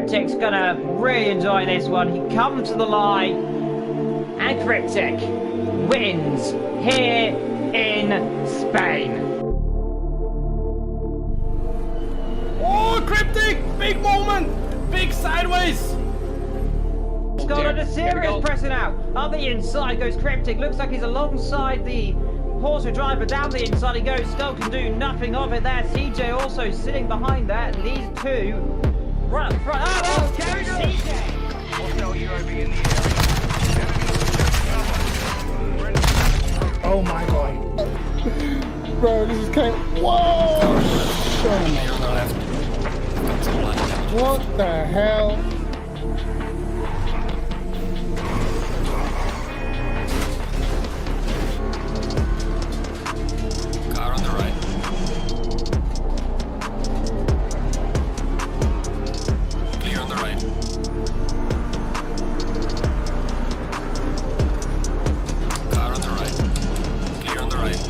Cryptic's gonna really enjoy this one. He comes to the line, and Cryptic wins here in Spain. Oh, Cryptic! Big moment! Big sideways! He's got under serious pressure now. On the inside goes Cryptic. Looks like he's alongside the Porsche driver. Down the inside he goes. Skull can do nothing of it there. CJ also sitting behind that. These two run up front. Oh, carry CJ! Oh my god. Bro, this is kind of... Whoa! What the hell? Car on the right. Clear on the right. Car on the right. Clear on the right.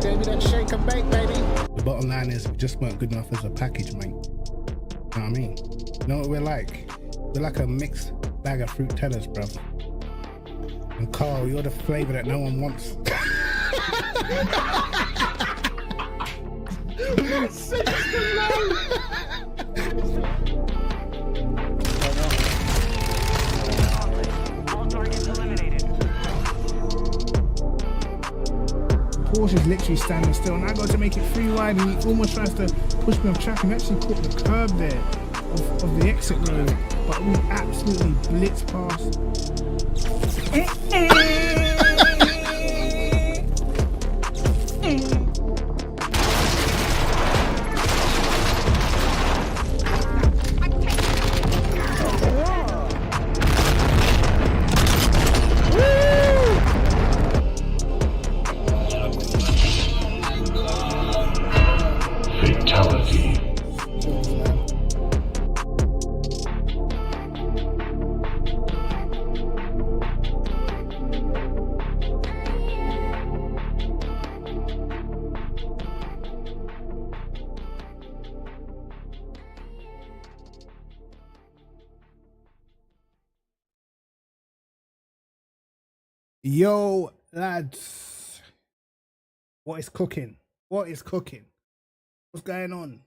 Gave me that shake and bake, baby. The bottom line is we just weren't good enough as a package, mate. You know what I mean? You know what we're like? We're like a mixed bag of fruit tellers, bro. And Carl, you're the flavor that no one wants. Porsche's literally standing still, and I got to make it 3 wide, and he almost tries to push me off track and actually caught the curb there of the exit road, but we absolutely blitzed past. Fatality. Yo, lads, what is cooking? What is cooking? What's going on?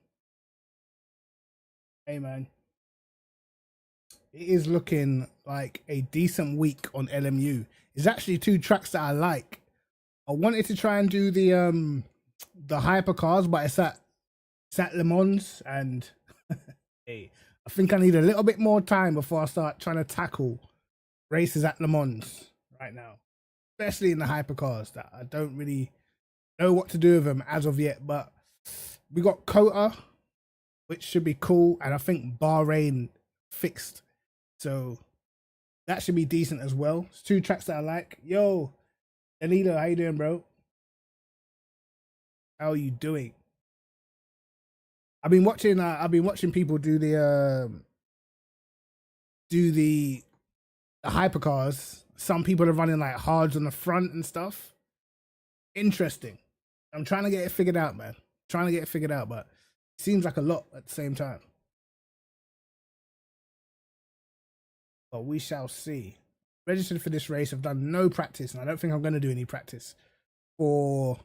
Hey, man. It is looking like a decent week on LMU. It's actually 2 tracks that I like. I wanted to try and do the hypercars, but it's at Le Mans, and hey, I think I need a little bit more time before I start trying to tackle races at Le Mans right now. Especially in the hypercars that I don't really know what to do with them as of yet, but we got Kota, which should be cool, and I think Bahrain fixed, so that should be decent as well. It's 2 tracks that I like. Yo, Danilo, how you doing, bro? How are you doing? I've been watching people do the hypercars. Some people are running like hards on the front and stuff. Interesting. I'm trying to get it figured out, man. Trying to get it figured out, but it seems like a lot at the same time. But we shall see. Registered for this race. I've done no practice, and I don't think I'm going to do any practice. For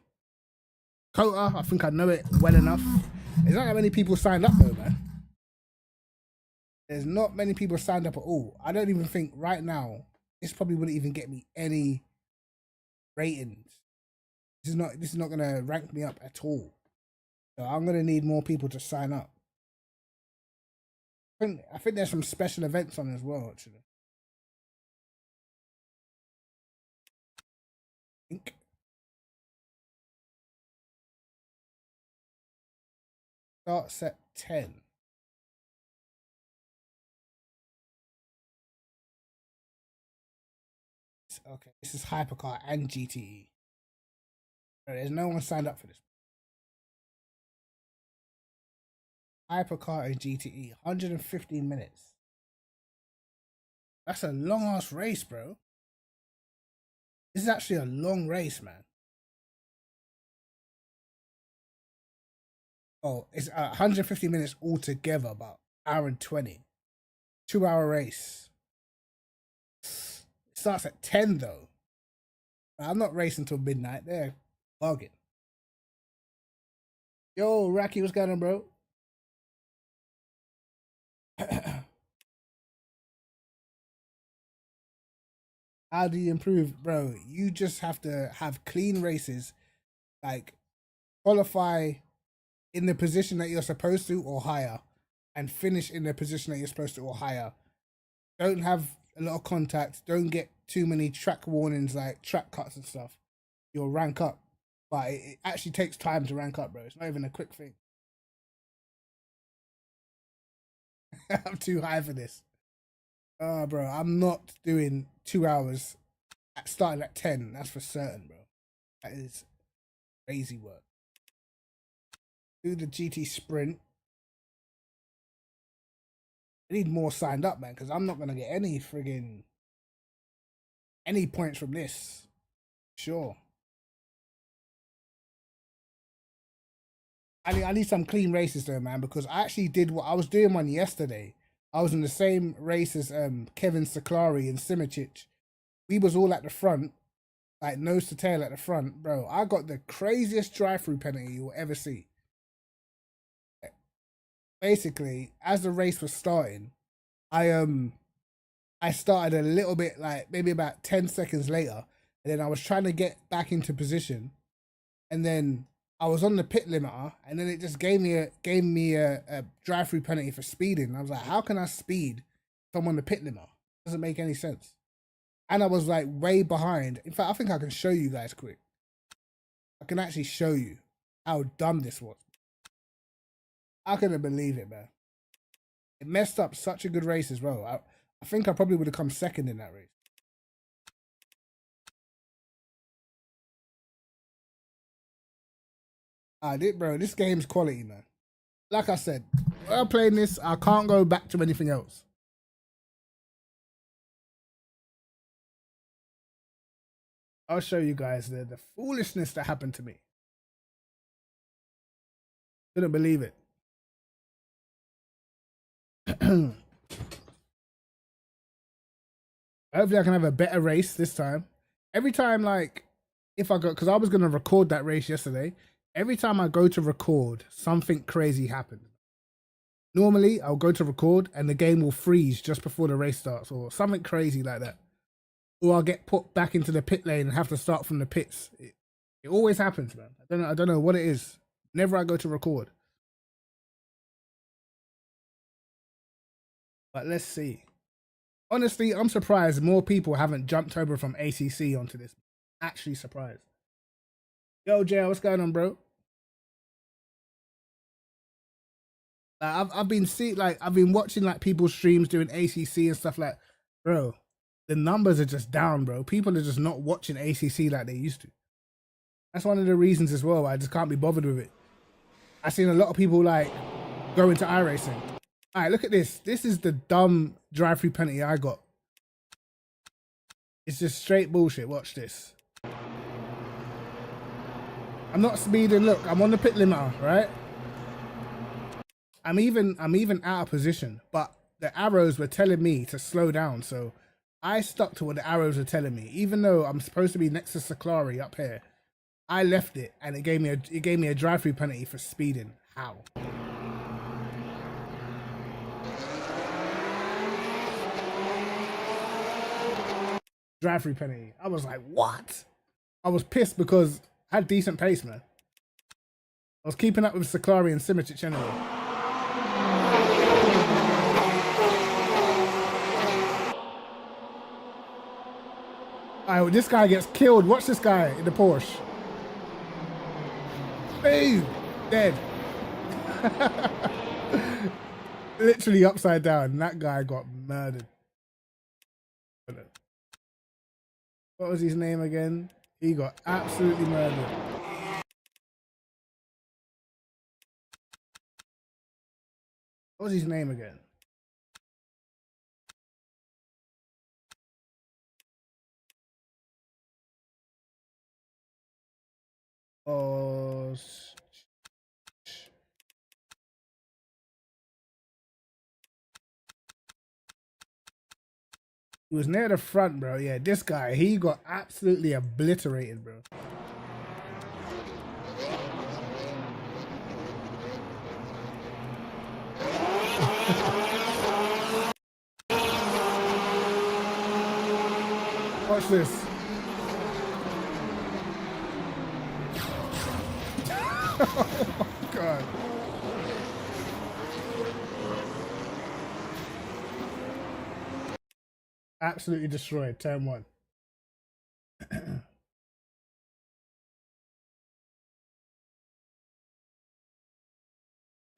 Kota, I think I know it well enough. There's not that many people signed up though, man. There's not many people signed up at all. I don't even think right now this probably wouldn't even get me any ratings. This is not gonna rank me up at all. So I'm gonna need more people to sign up. I think there's some special events on as well, actually. Starts at 10. Okay, this is Hypercar and GTE. There's no one signed up for this. Hypercar and GTE, 115 minutes. That's a long ass race, bro. This is actually a long race, man. Oh, it's 150 minutes altogether, about hour and 20. 2 hour race. It starts at 10 though. I'm not racing till midnight. They're bugging. Yo, Racky, what's going on, bro? How do you improve, bro? You just have to have clean races, like qualify in the position that you're supposed to or higher, and finish in the position that you're supposed to or higher. Don't have a lot of contact. Don't get too many track warnings like track cuts and stuff. You'll rank up, but it actually takes time to rank up, bro. It's not even a quick thing. I'm too high for this. Bro, I'm not doing 2 hours starting at 10. That's for certain, bro. That is crazy work. Do the GT sprint. I need more signed up, man, because I'm not gonna get any points from this. Sure. I need some clean races though, man, because I actually did what I was doing one yesterday. I was in the same race as Kevin Saklari and Simichich. We was all at the front, like nose to tail at the front, bro. I got the craziest drive-through penalty you'll ever see. Basically, as the race was starting, I started a little bit, like maybe about 10 seconds later, and then I was trying to get back into position, and then I was on the pit limiter, and then it just gave me a drive-through penalty for speeding. I was like, how can I speed if I'm on the pit limiter? Doesn't make any sense. And I was like way behind. In fact, I think I can show you guys quick. I can actually show you how dumb this was. I couldn't believe it, man. It messed up such a good race as well. I think I probably would have come second in that race. Bro, this game's quality, man. Like I said, when I'm playing this, I can't go back to anything else. I'll show you guys the foolishness that happened to me. Couldn't believe it. Hopefully I can have a better race this time. Every time, like, if I go, because I was going to record that race yesterday. Every time I go to record, something crazy happens. Normally, I'll go to record and the game will freeze just before the race starts or something crazy like that. Or I'll get put back into the pit lane and have to start from the pits. It always happens, man. I don't know what it is. Whenever I go to record. But let's see. Honestly, I'm surprised more people haven't jumped over from ACC onto this. Actually surprised. Yo, Jay, what's going on, bro? I've been watching like people's streams doing ACC and stuff like, bro. The numbers are just down, bro. People are just not watching ACC like they used to. That's one of the reasons as well. I just can't be bothered with it. I've seen a lot of people like go into iRacing. All right, look at this. This is the dumb drive-through penalty I got. It's just straight bullshit. Watch this. I'm not speeding. Look, I'm on the pit limiter, right? I'm even out of position, but the arrows were telling me to slow down, so I stuck to what the arrows were telling me. Even though I'm supposed to be next to Saklari up here, I left it, and it gave me a drive-through penalty for speeding. How? Drive-through penalty. I was like, what? I was pissed because I had decent pace, man. I was keeping up with Saklari and Simichich anyway. Alright, well, this guy gets killed. Watch this guy in the Porsche. Boom! Dead. Literally upside down. That guy got murdered. What was his name again? He got absolutely murdered. What was his name again? Oh, He was near the front, bro. Yeah, this guy, he got absolutely obliterated, bro. Watch this. Oh my God. Absolutely destroyed. Turn 1. You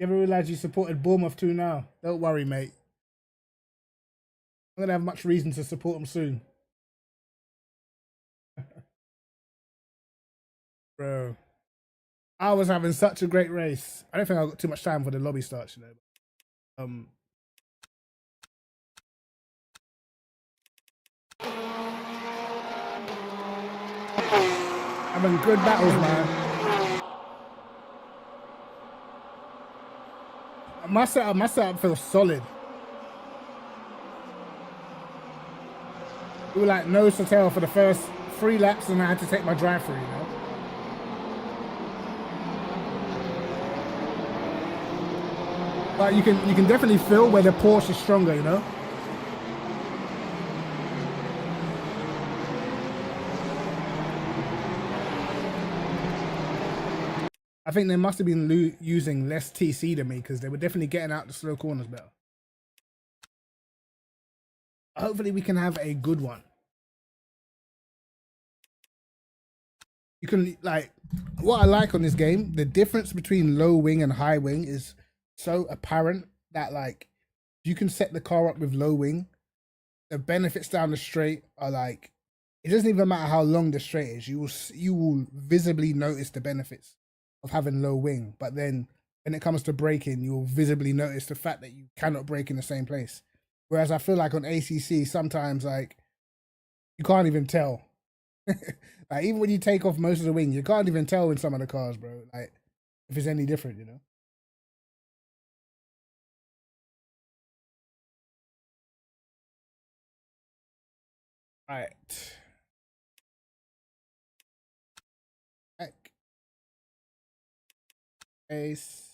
ever realize you supported Bournemouth too now? Don't worry, mate. I'm gonna have much reason to support them soon. Bro, I was having such a great race. I don't think I got too much time for the lobby starts, you know. Having good battles, man. My setup feels solid. We were like nose to tail for the first 3 laps, and I had to take my drive through, you know. But you can definitely feel where the Porsche is stronger, you know. I think they must have been using less TC than me, because they were definitely getting out the slow corners better. Hopefully we can have a good one. You can, like, what I like on this game, the difference between low wing and high wing is so apparent that, like, you can set the car up with low wing. The benefits down the straight are like, it doesn't even matter how long the straight is. You will visibly notice the benefits of having low wing. But then when it comes to braking, you'll visibly notice the fact that you cannot brake in the same place. Whereas I feel like on ACC, sometimes, like, you can't even tell. Like, even when you take off most of the wing, you can't even tell in some of the cars, bro. Like, if it's any different, you know? Right. Back. Ace.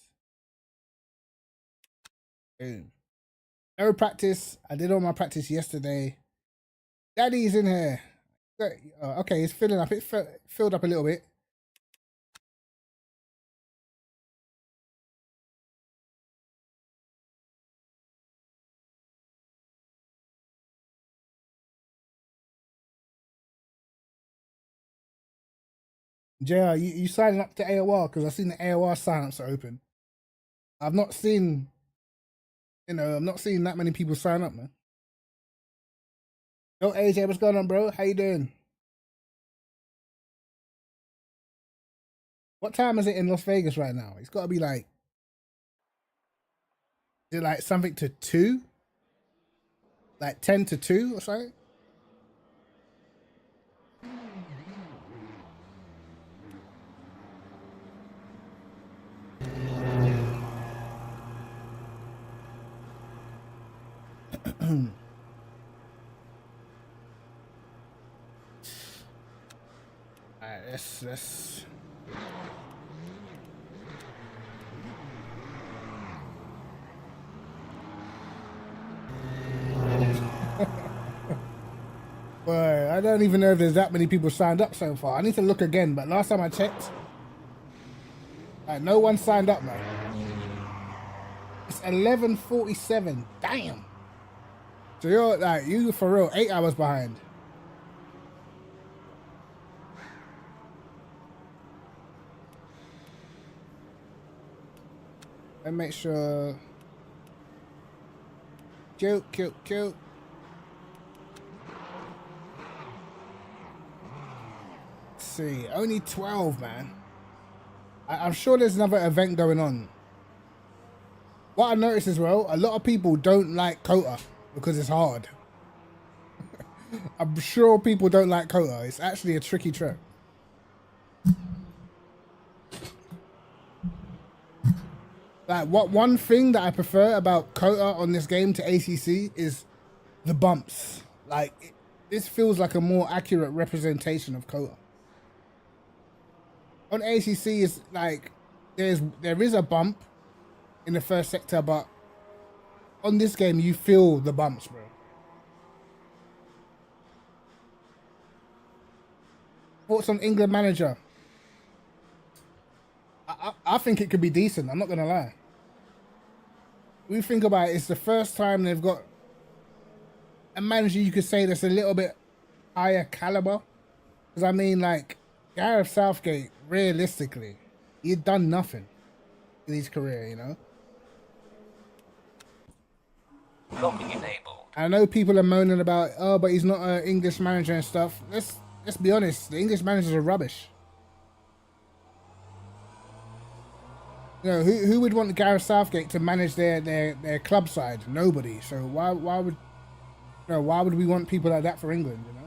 Boom. No practice. I did all my practice yesterday. Daddy's in here. Okay, it's filling up. It filled up a little bit. JR, you signing up to AOR? Because I've seen the AOR signups are open. I've not seen, I'm not seeing that many people sign up, man. Yo, AJ, what's going on, bro? How you doing? What time is it in Las Vegas right now? It's got to be like, is it like something to 2? Like 10 to 2 or something? Alright, let's Boy, I don't even know if there's that many people signed up so far. I need to look again, but last time I checked, no one signed up, man. It's 11:47. Damn. So you're like, you for real, 8 hours behind. And make sure. Cute. Let's see, only 12, man. I'm sure there's another event going on. What I noticed as well, a lot of people don't like Kota because it's hard. I'm sure people don't like Kota. It's actually a tricky track. Like, one thing that I prefer about Kota on this game to ACC is the bumps. Like, this feels like a more accurate representation of Kota. On ACC, is like there is a bump in the first sector, but on this game you feel the bumps, bro. Thoughts on England manager? I think it could be decent. I'm not gonna lie. We think about it, it's the first time they've got a manager you could say that's a little bit higher caliber. Because I mean, like, Gareth Southgate, realistically, he'd done nothing in his career, you know? Locking enabled. I know people are moaning about, oh, but he's not an English manager and stuff. Let's be honest, the English managers are rubbish. You know, who would want Gareth Southgate to manage their club side? Nobody. So why would we want people like that for England, you know?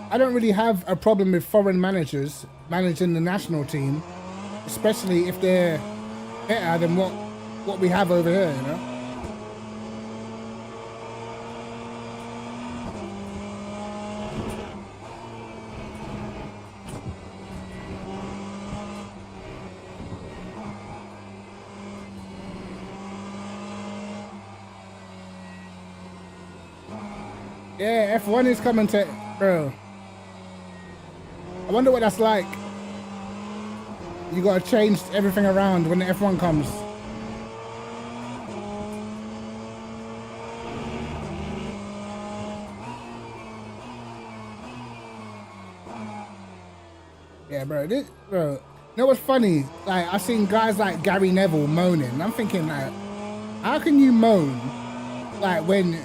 I don't really have a problem with foreign managers managing the national team, especially if they're better than what we have over here, you know? Yeah, F1 is coming to, bro. I wonder what that's like. You gotta change everything around when the F1 comes. Yeah, bro. Bro. You know what's funny? Like, I've seen guys like Gary Neville moaning. I'm thinking, like, how can you moan, like, when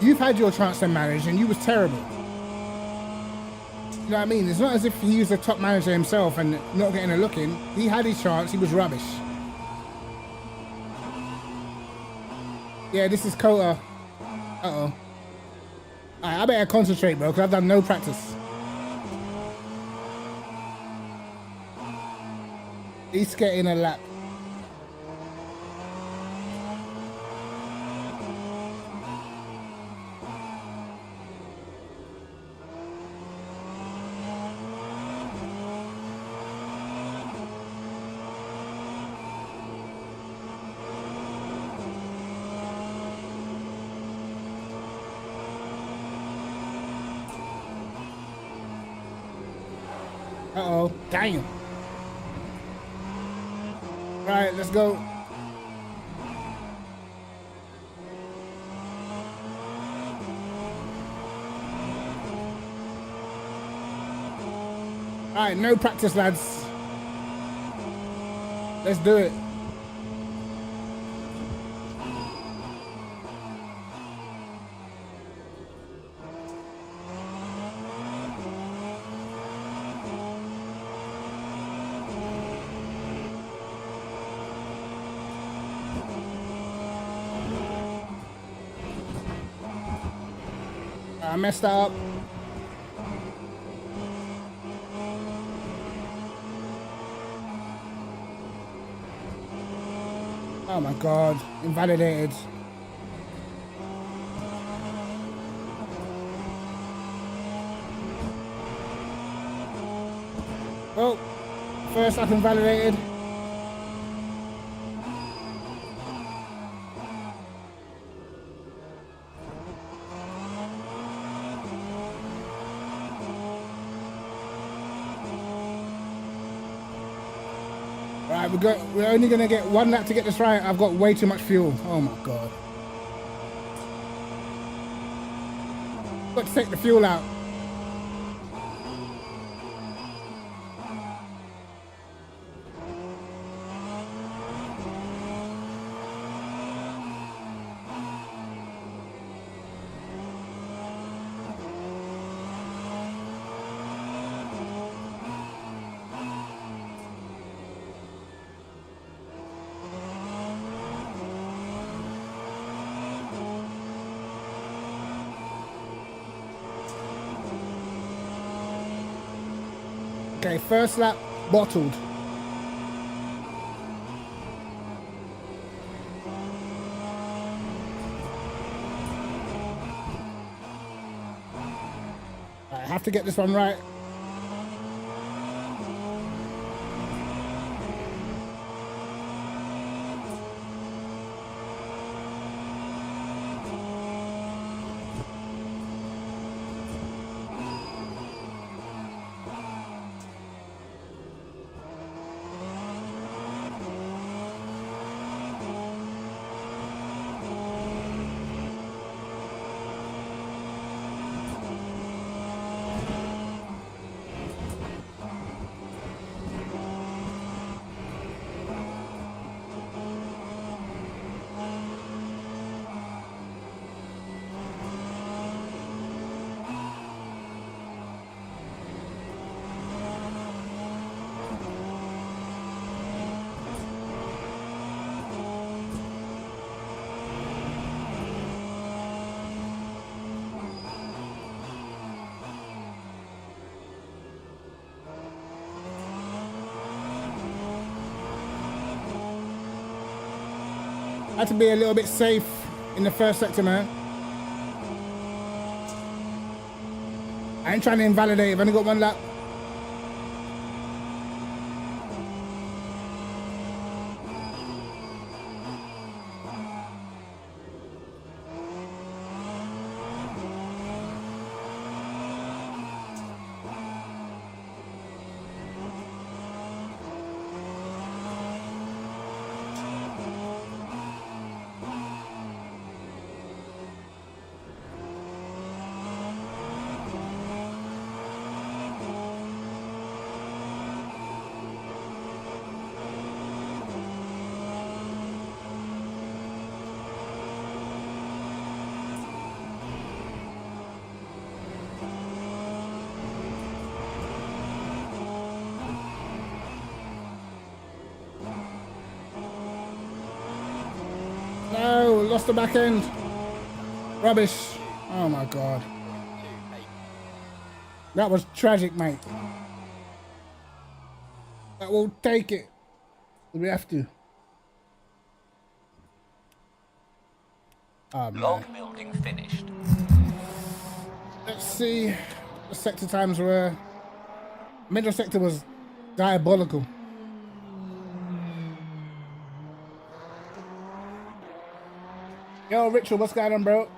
you've had your chance to manage and you was terrible? You know what I mean? It's not as if he was the top manager himself and not getting a look in. He had his chance, he was rubbish. Yeah, this is Kota. Uh-oh. Alright, I better concentrate, bro, because I've done no practice. He's getting a lap. Uh-oh. Damn. Right, let's go. Alright, no practice, lads. Let's do it. I messed that up. Oh my god, invalidated. Oh, first up invalidated. Right, we're only gonna get one lap to get this right. I've got way too much fuel. Oh my god. Got to take the fuel out. Okay, first lap bottled. I have to get this one right. Had to be a little bit safe in the first sector, man. I ain't trying to invalidate. I've only got one lap. No, lost the back end. Rubbish. Oh my God. That was tragic, mate. But we'll take it. We have to. Oh, man. Log building finished. Let's see. The sector times were. Middle sector was diabolical. Yo, Richard, what's going on, bro?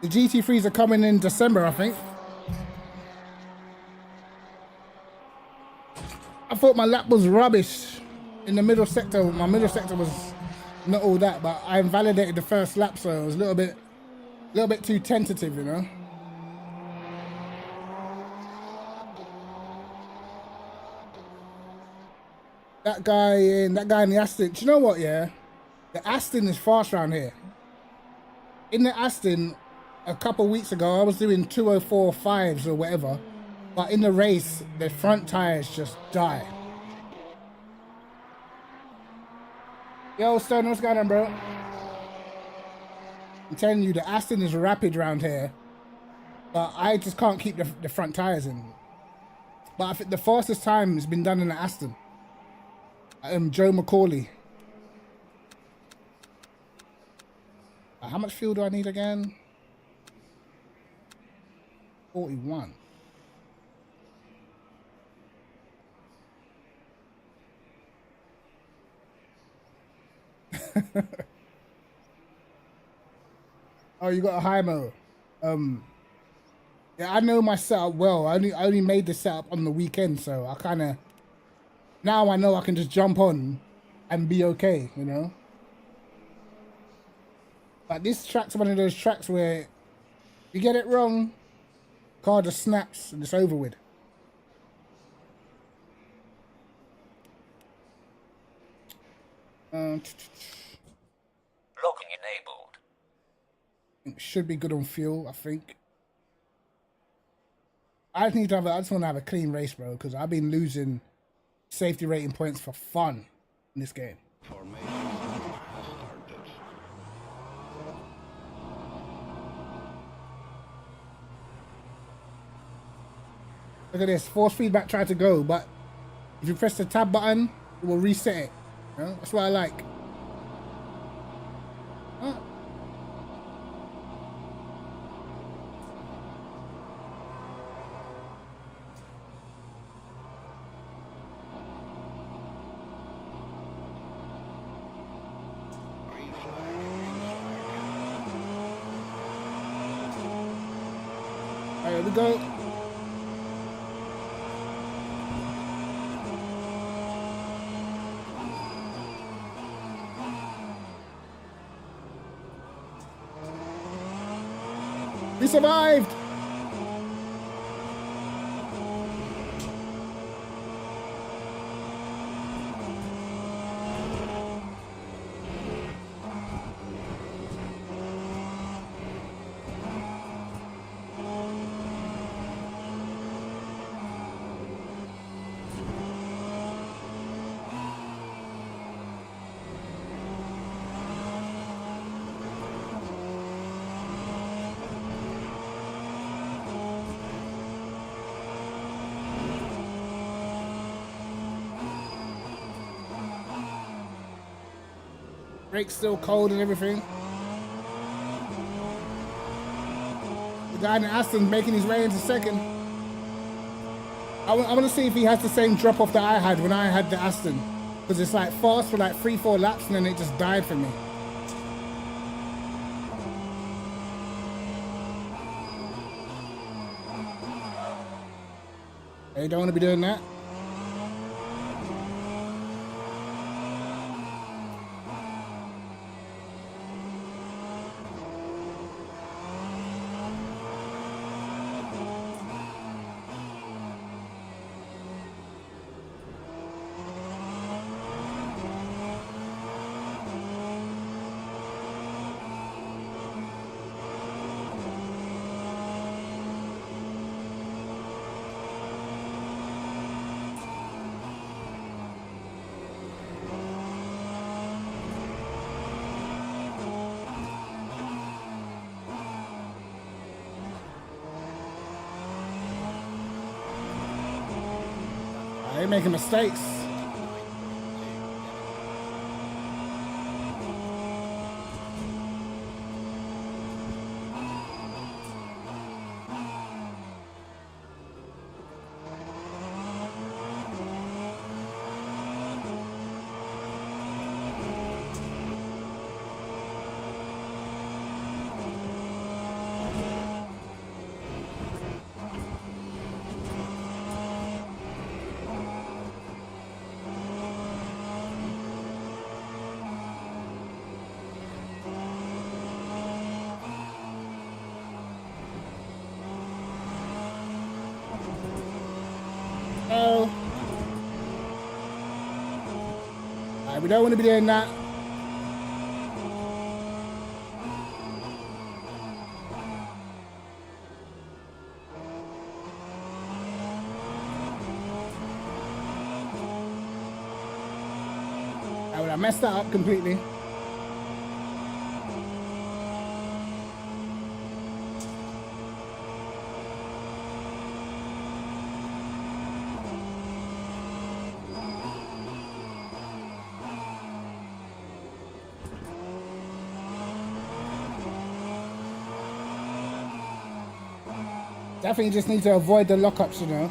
The GT3s are coming in December, I think. I thought my lap was rubbish in the middle sector. My middle sector was not all that, but I invalidated the first lap, so it was a little bit too tentative, you know. That guy in the Aston. Do you know what? Yeah. The Aston is fast around here. In the Aston, a couple weeks ago, I was doing 204.5s or whatever. But in the race, the front tires just die. Yo, Stone, what's going on, bro? I'm telling you, the Aston is rapid around here. But I just can't keep the front tires in. But I think the fastest time has been done in the Aston. Joe McCauley. How much fuel do I need again? 41. Oh, you got a Hymo. Yeah, I know my setup well. I only made the setup on the weekend, so I kind of now I know I can just jump on and be okay, you know. But this track's one of those tracks where you get it wrong, car just snaps and it's over with. Logging enabled. It should be good on fuel, I think. I just want to have a clean race, bro, because I've been losing safety rating points for fun in this game. Formation has started. Look at this. Force feedback tried to go, but if you press the tab button, it will reset it. You know? That's what I like. Oh. All right, here we go. We survived! Brake's still cold and everything. The guy in the Aston making his way into second. I want to see if he has the same drop off that I had when I had the Aston. Because it's like fast for like 3-4 laps and then it just died for me. You don't want to be doing that. They're making mistakes. Oh. Alright, we don't want to be doing that. I messed that up completely. Definitely just need to avoid the lockups, you know.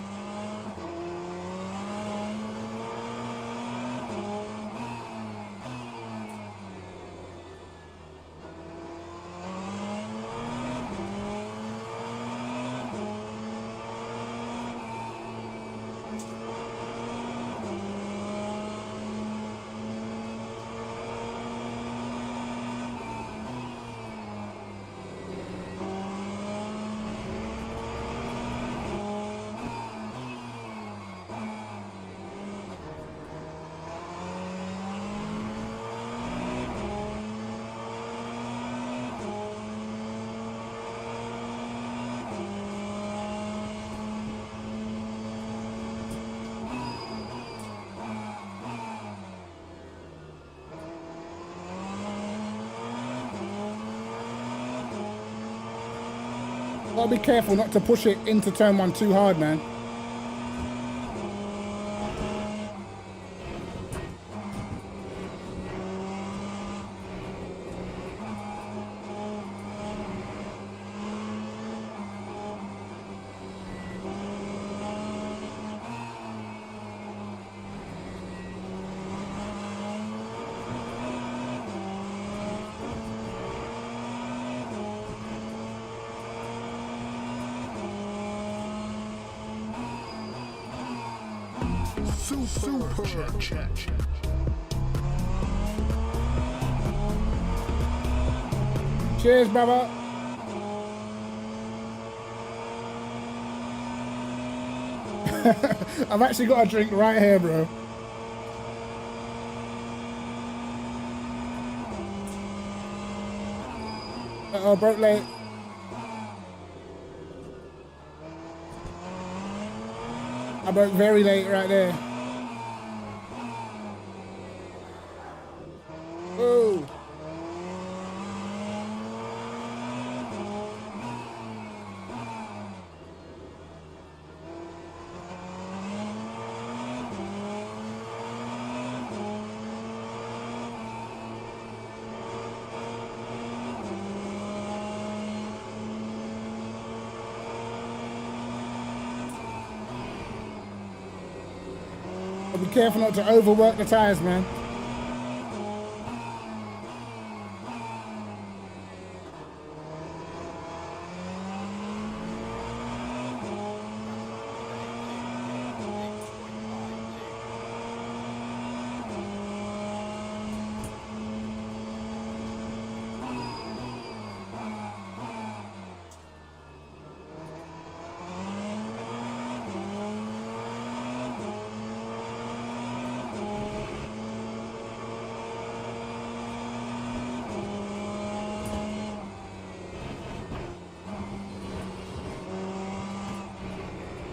Gotta be careful not to push it into turn one too hard, man. Super. Check. Cheers, brother. I've actually got a drink right here, bro. Uh-oh, broke late. I broke very late right there. Whoa. Be careful not to overwork the tires, man.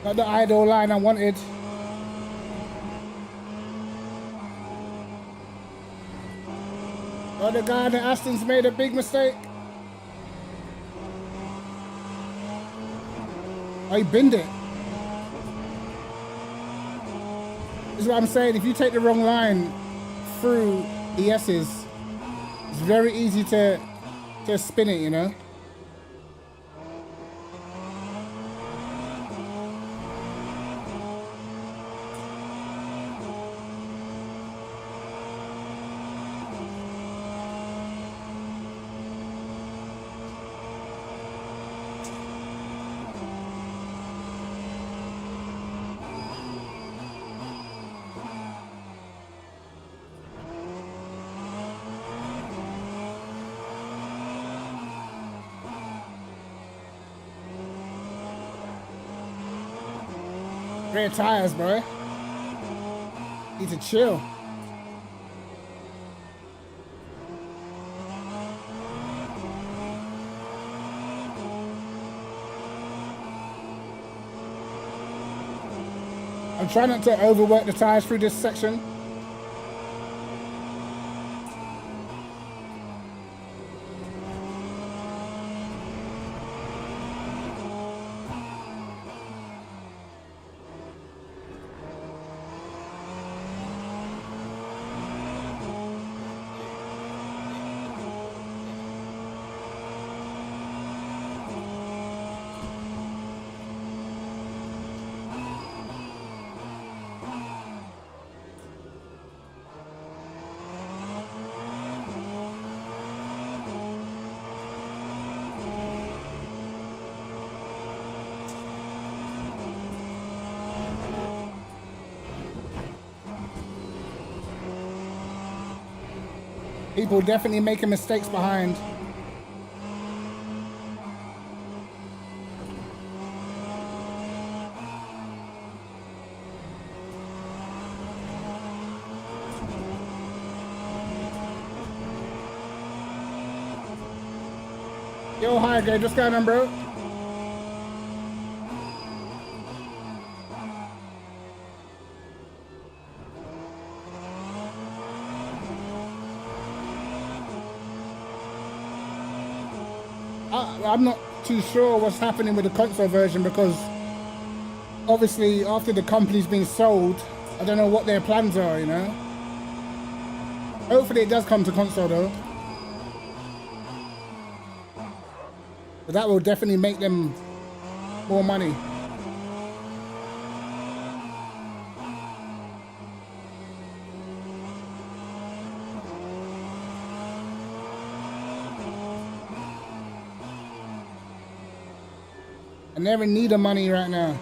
Not the idle line I wanted. Oh, the guy in the Aston's made a big mistake. Oh, he binned it. This is what I'm saying. If you take the wrong line through the S's, it's very easy to spin it, you know? Rear tires, bro. Need to chill. I'm trying not to overwork the tires through this section. People definitely making mistakes behind. Yo, hi, guys. What's going on, bro? I'm not too sure what's happening with the console version because obviously after the company's been sold, I don't know what their plans are, you know? Hopefully it does come to console though. But that will definitely make them more money. And they're in need of money right now.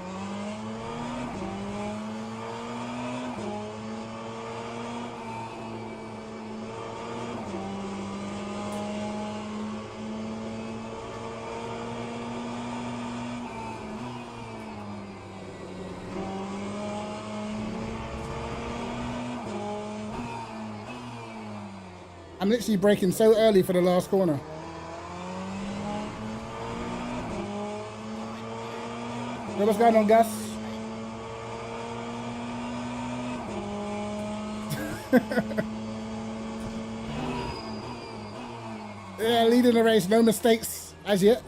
I'm literally braking so early for the last corner. So what's going on, Gus? Yeah, leading the race, no mistakes as yet.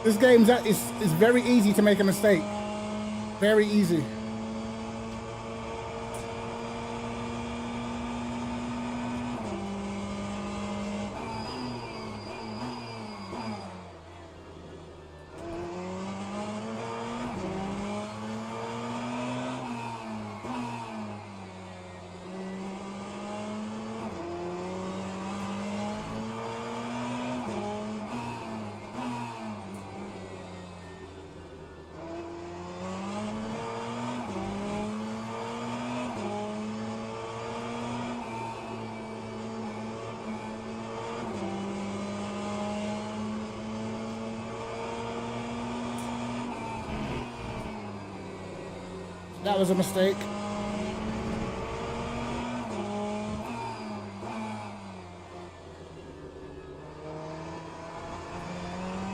This game is very easy to make a mistake. Very easy. That was a mistake.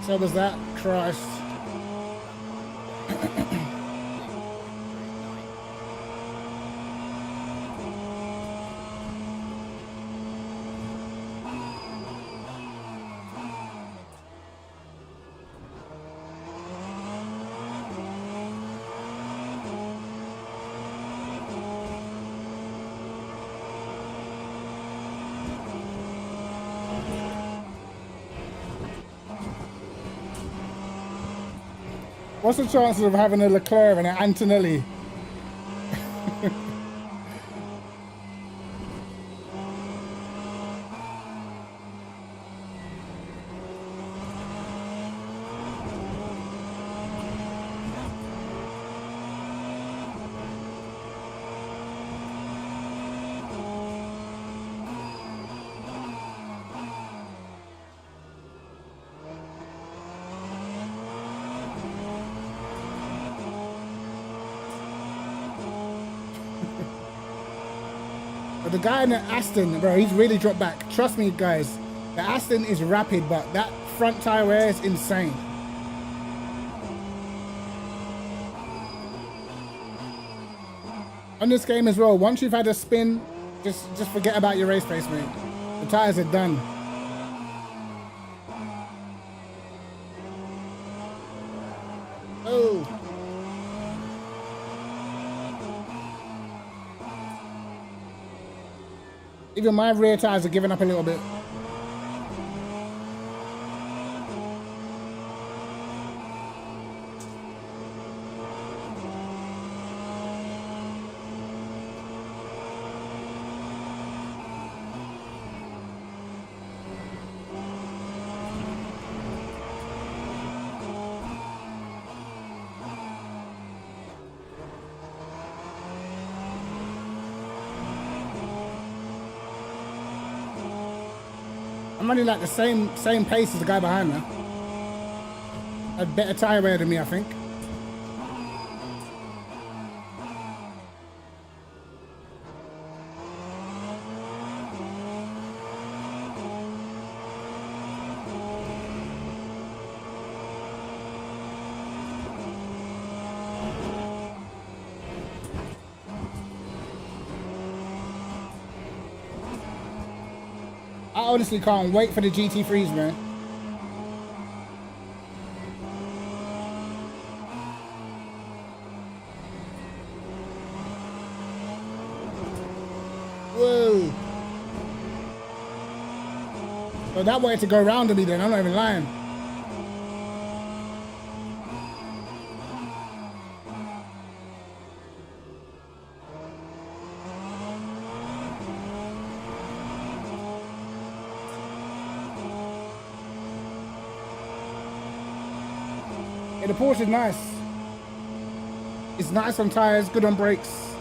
So was that. Christ. What's the chances of having a Leclerc and an Antonelli? But the guy in the Aston, bro, he's really dropped back. Trust me, guys. The Aston is rapid, but that front tire wear is insane. On this game as well, once you've had a spin, just forget about your race pace, mate. The tires are done. Oh. Even my rear tires are giving up a little bit. I'm running like the same pace as the guy behind me. Had better tire wear than me, I think. I honestly can't wait for the GT3s, man. So that wanted to go round to me then, I'm not even lying. Yeah, the Porsche is nice. It's nice on tires, good on brakes.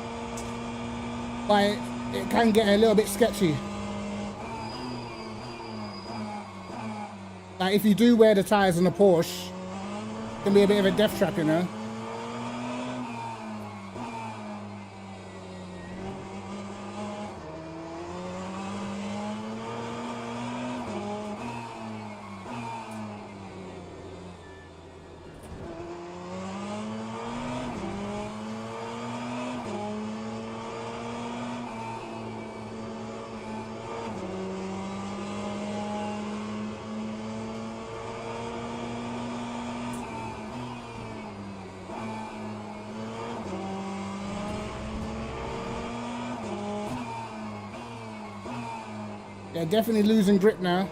But it can get a little bit sketchy. Like if you do wear the tires on the Porsche, it can be a bit of a death trap, you know. Yeah, definitely losing grip now.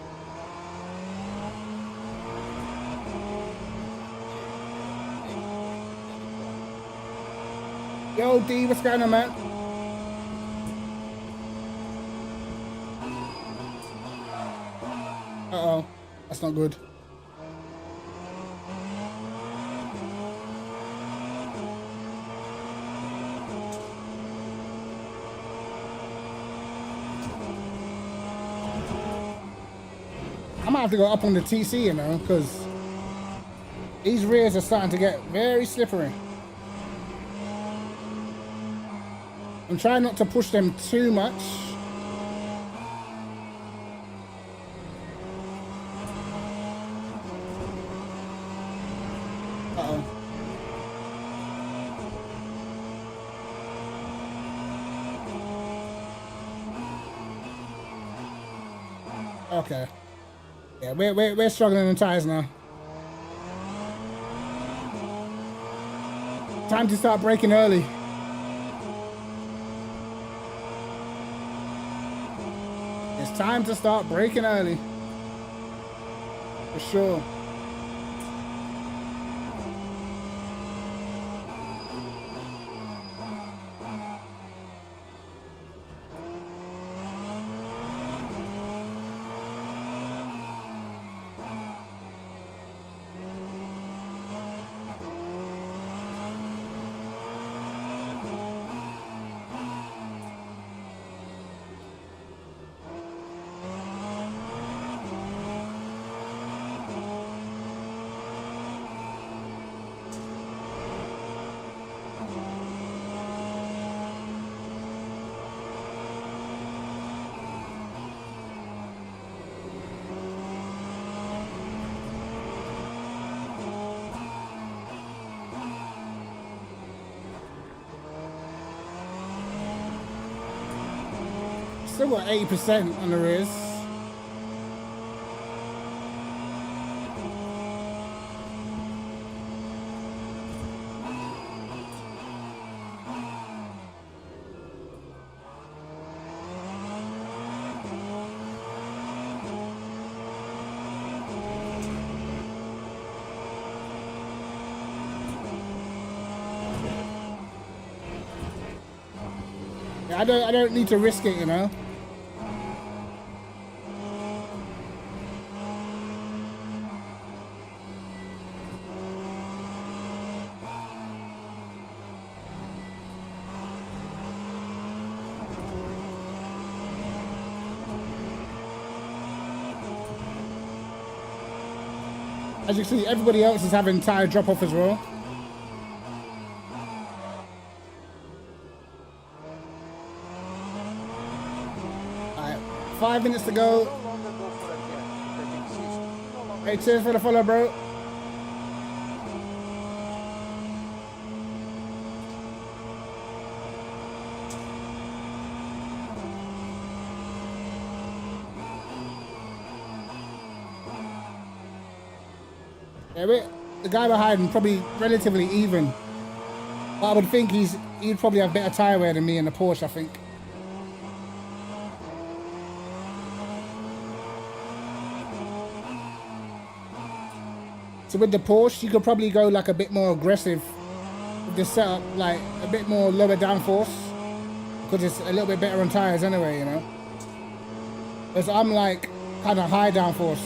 Yo, D, what's going on, man? Uh-oh, that's not good. I might have to go up on the TC, you know, because these rears are starting to get very slippery. I'm trying not to push them too much. Uh-oh. Okay. Yeah, we're struggling on tires now. Time to start braking early. It's time to start braking early. For sure. Still got 80% on the rears. Yeah, I don't need to risk it, you know. As you can see, everybody else is having tire drop off as well. Alright, 5 minutes to go. Hey, cheers for the follow, bro. Yeah, the guy behind probably relatively even. But I would think he'd probably have better tyre wear than me in the Porsche, I think. So with the Porsche, you could probably go like a bit more aggressive with the setup, like a bit more lower downforce, because it's a little bit better on tires anyway, you know. Because I'm like kind of high downforce.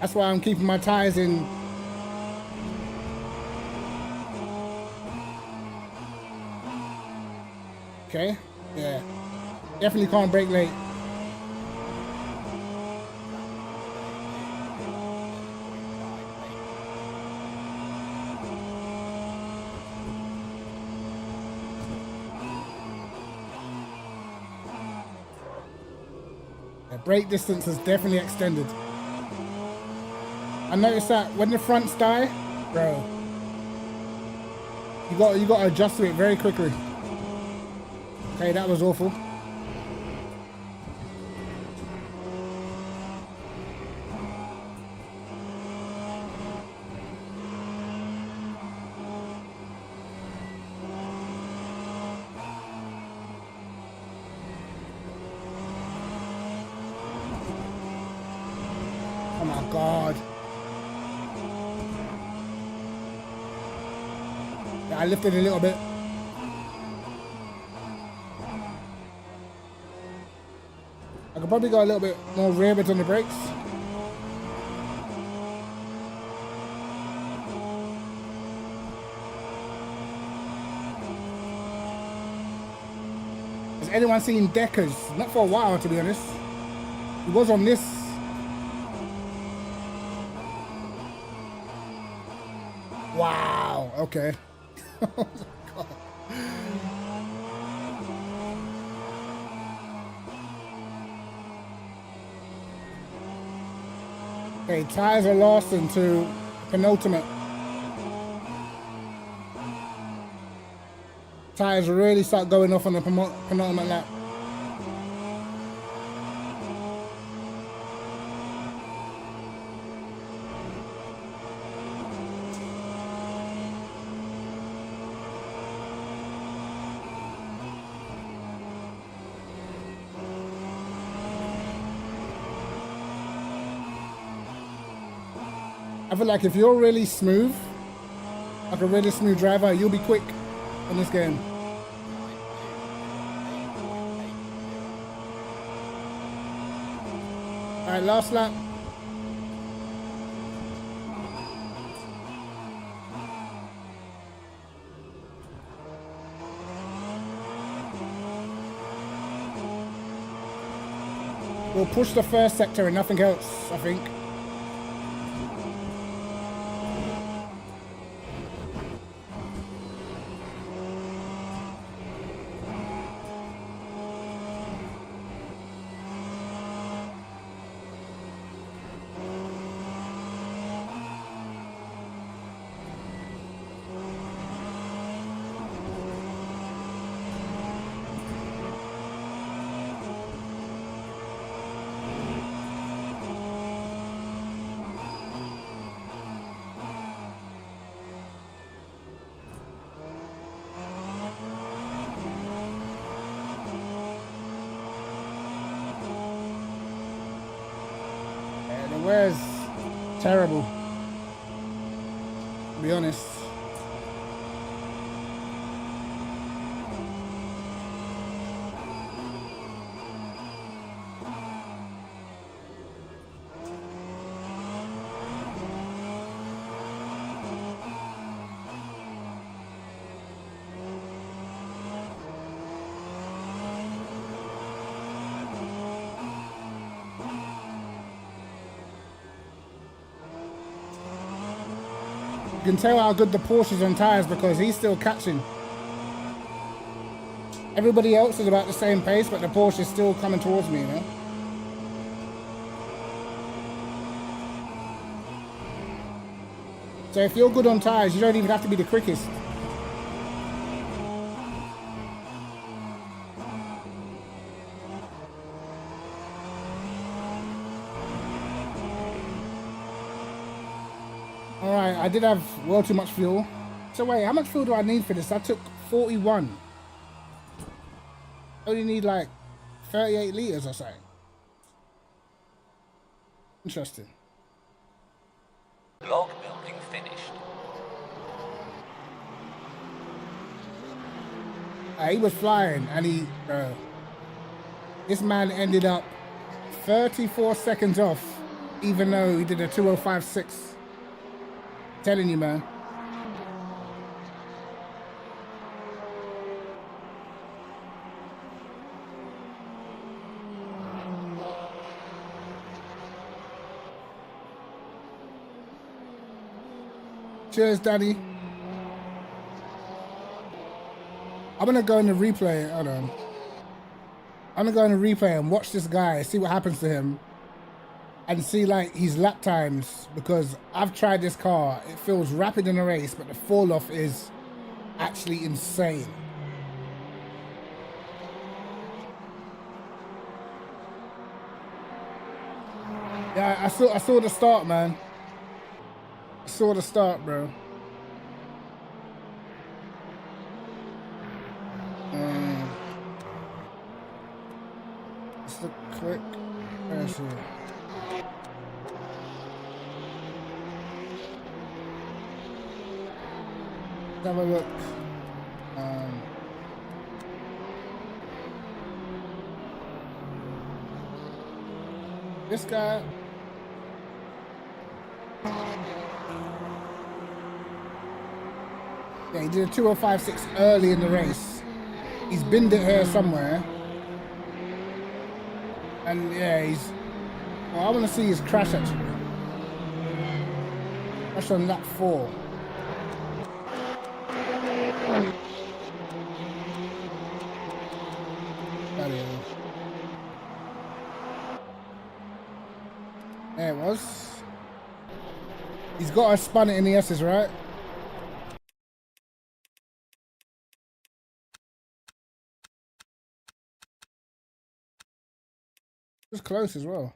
That's why I'm keeping my tires in. Okay, yeah, definitely can't brake late. The brake distance is definitely extended. I noticed that when the fronts die, bro, you got to adjust to it very quickly. Okay, that was awful. Oh my God. Yeah, I lifted a little bit. I could probably go a little bit more rear bit on the brakes. Has anyone seen Deckers? Not for a while, to be honest. He was on this. Wow, okay. Oh my God. Okay, tires are lost into penultimate. Tires really start going off on the penultimate lap. I feel like if you're really smooth, like a really smooth driver, you'll be quick in this game. Alright, last lap. We'll push the first sector and nothing else, I think. Where's terrible, to be honest. You can tell how good the Porsche is on tires because he's still catching. Everybody else is about the same pace, but the Porsche is still coming towards me, you know? So if you're good on tires, you don't even have to be the quickest. Alright, I did have well too much fuel. So wait, how much fuel do I need for this? I took 41. Only need like 38 litres or something. Interesting. Log building finished. He was flying, and this man ended up 34 seconds off, even though he did a 2:05.6. Telling you, man. Cheers, Daddy. I'm gonna go in the replay. Hold on. I'm gonna go in the replay and watch this guy, see what happens to him, and see like his lap times, because I've tried this car. It feels rapid in a race, but the fall off is actually insane. Yeah, I saw the start, man. I saw the start, bro. Just look quick. Let's see. Let's have a look. This guy. Yeah, he did a 2:05.6 early in the race. He's binned it here somewhere. And yeah, well, I want to see his crash actually. Crash on lap 4. There it was. He's got to spun it in the S's, right? It was close as well.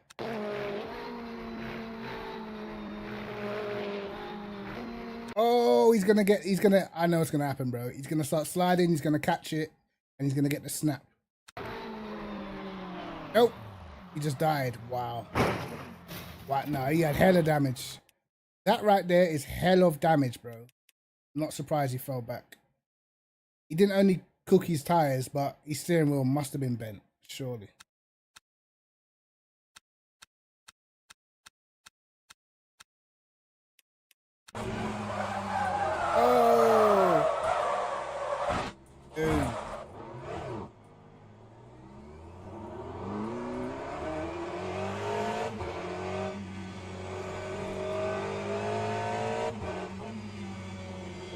Oh, I know what's gonna happen, bro. He's gonna start sliding, he's gonna catch it, and he's gonna get the snap. Nope. He just died. Wow. Wow, no, he had hella damage. That right there is hell of damage, bro. I'm not surprised he fell back. He didn't only cook his tires, but his steering wheel must have been bent, surely. Oh! Dude.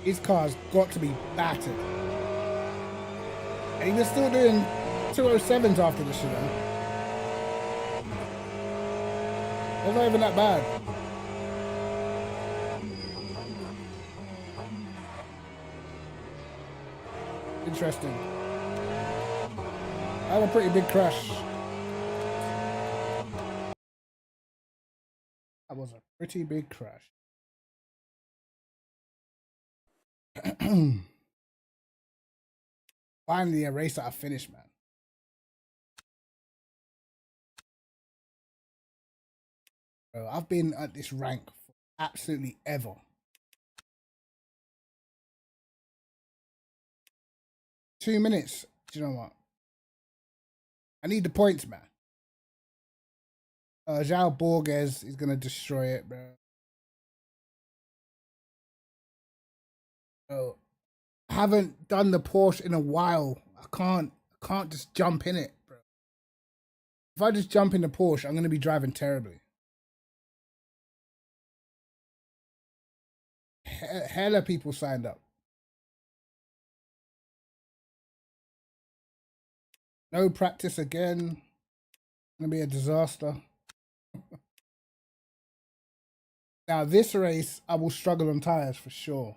His car's got to be battered. And he was still doing 2:07s after this, you know. It's not even that bad. Interesting. I had a pretty big crash. That was a pretty big crash. Finally a race that I finished, man. Bro, I've been at this rank for absolutely ever. Two minutes. Do you know what? I need the points, man. João Borges is gonna destroy it, bro. Bro, I haven't done the Porsche in a while. I can't just jump in it, bro. If I just jump in the Porsche, I'm gonna be driving terribly. Hella people signed up. No practice again. Gonna be a disaster. Now this race, I will struggle on tires for sure.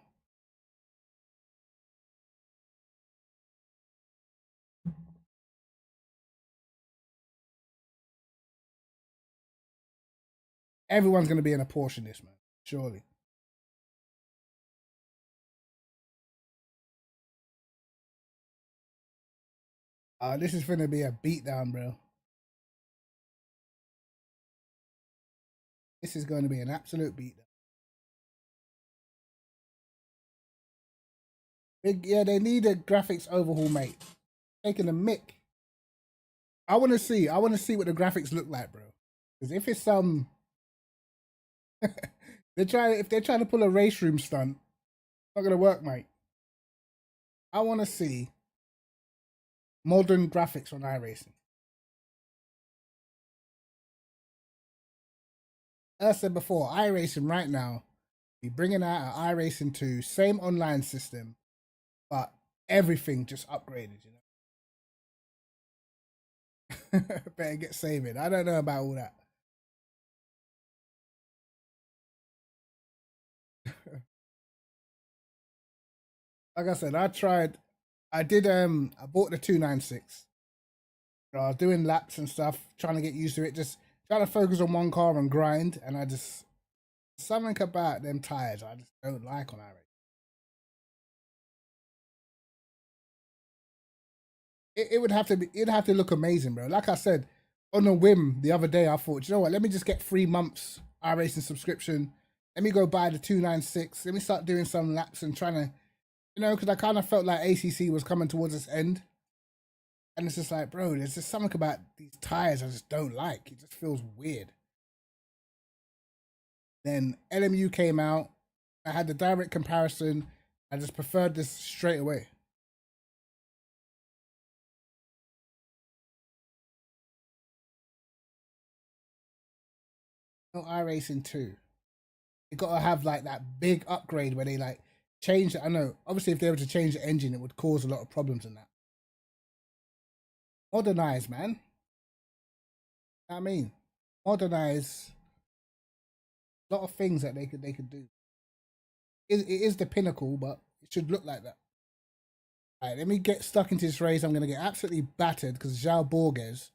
Everyone's gonna be in a Porsche in this, man. Surely. This is gonna be a beatdown, bro. This is going to be an absolute beatdown. Yeah, they need a graphics overhaul, mate. Taking a mick. I want to see what the graphics look like, bro. Because if it's if they're trying to pull a race room stunt, it's not gonna work, mate. I want to see modern graphics on iRacing. As I said before, iRacing right now, be bringing out an iRacing 2, same online system, but everything just upgraded, you know. Better get saving. I don't know about all that. Like I said, I bought the 296. I was doing laps and stuff, trying to get used to it, just trying to focus on one car and grind, and something about them tires I just don't like on iRacing. It'd have to look amazing, bro. Like I said, on a whim the other day, I thought, you know what, let me just get 3 months iRacing subscription. Let me go buy the 296. Let me start doing some laps and trying to, you know, because I kind of felt like ACC was coming towards its end. And it's just like, bro, there's just something about these tires I just don't like. It just feels weird. Then LMU came out. I had the direct comparison. I just preferred this straight away. No iRacing 2. You got to have like that big upgrade where they like change it. I know, obviously, if they were to change the engine, it would cause a lot of problems in that. Modernize, man. You know what I mean, modernize. A lot of things that they could do. It is the pinnacle, but it should look like that. All right, let me get stuck into this race. I'm gonna get absolutely battered because João Borges.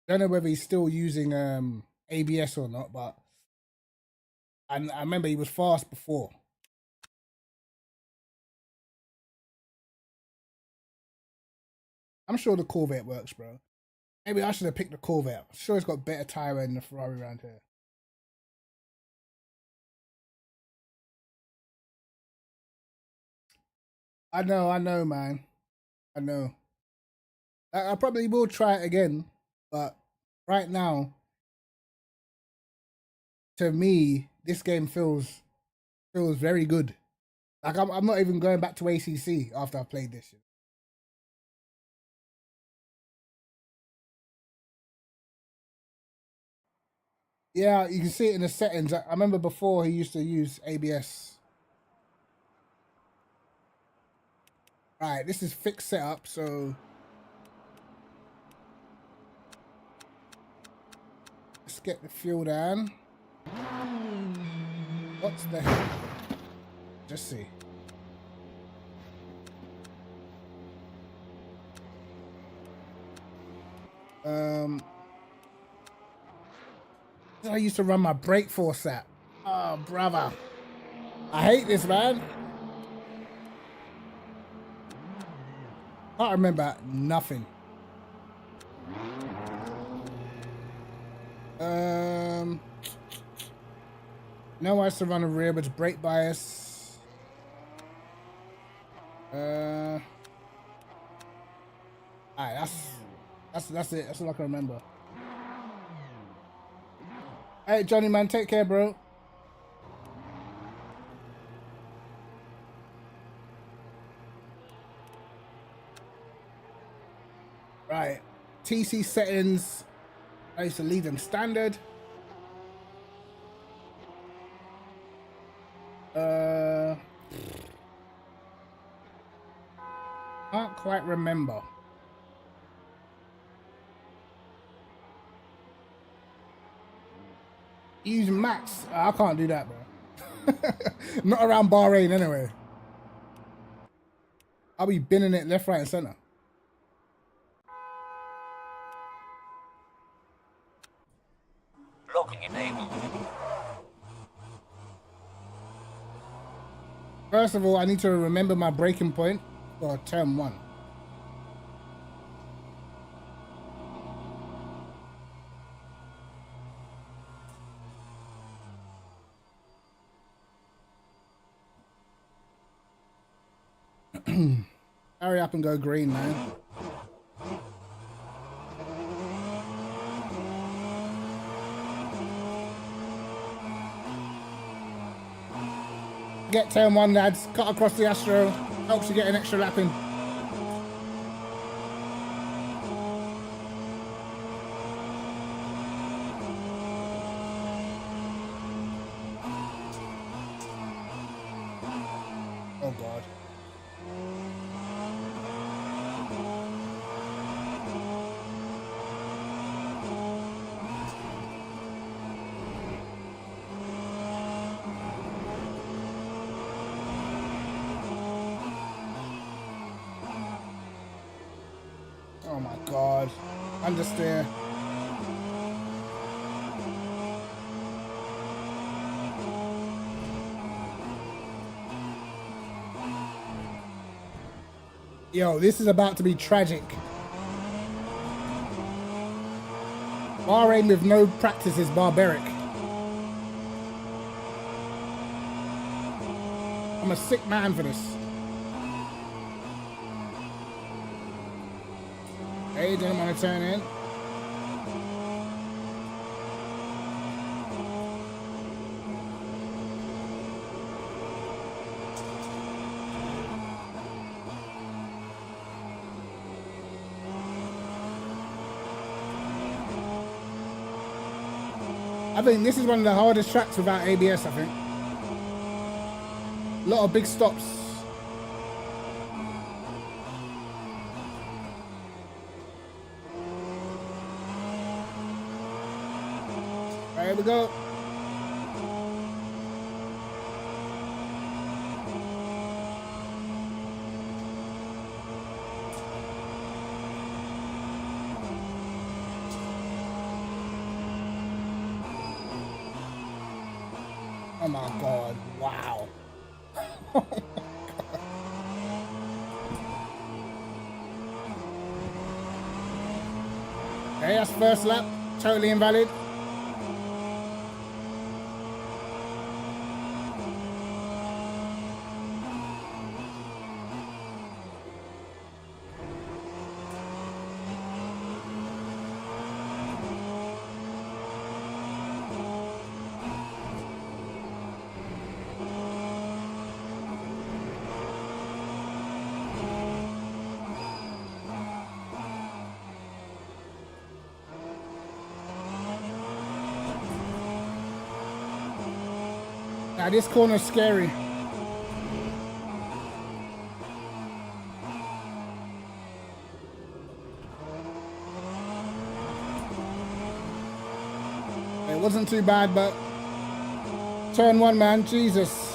I don't know whether he's still using ABS or not, but I remember he was fast before. I'm sure the Corvette works, bro. Maybe I should have picked the Corvette. I'm sure it's got better tire than the Ferrari around here. I know, man. I know. I probably will try it again, but right now, to me, this game feels very good. Like I'm not even going back to ACC after I've played this shit. Yeah, you can see it in the settings. I remember before he used to use ABS. Right, this is fixed setup, so let's get the fuel down. What's the hell? Just see. I used to run my brake force at. Oh, brother. I hate this, man. Can't remember nothing. No, I used to run a rear, but brake bias. Alright, that's it. That's all I can remember. Hey, Johnny, man, take care, bro. Right, TC settings. I used to leave them standard. Can't quite remember. Use max. I can't do that, bro. Not around Bahrain anyway. I'll be binning it left, right, and center. Locking enabled. First of all, I need to remember my braking point for turn 1. Hurry up and go green, man. Get turn 1, lads. Cut across the Astro. Helps you get an extra lap in. Oh, God. Oh my God. Understeer. Yo, this is about to be tragic. Bahrain with no practice is barbaric. I'm a sick man for this. Hey, didn't want to turn in. I think this is one of the hardest tracks without ABS, I think. A lot of big stops. Here we go. Oh my God, wow. Oh my God. Okay, that's first lap, totally invalid. Now this corner's scary. It wasn't too bad, but turn 1, man, Jesus.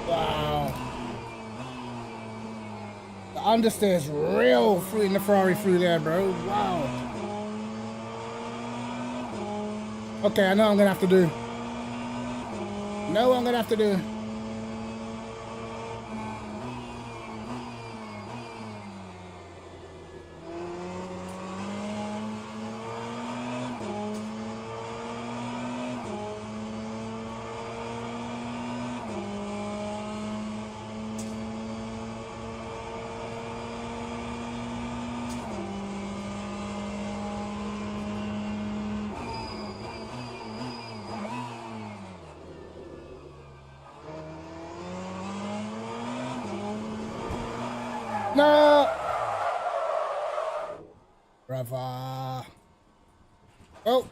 Wow. The understeer's real in the Ferrari through there, bro. Wow. Okay, I know I'm gonna have to do. Know what I'm gonna have to do. No! Brava. Oh,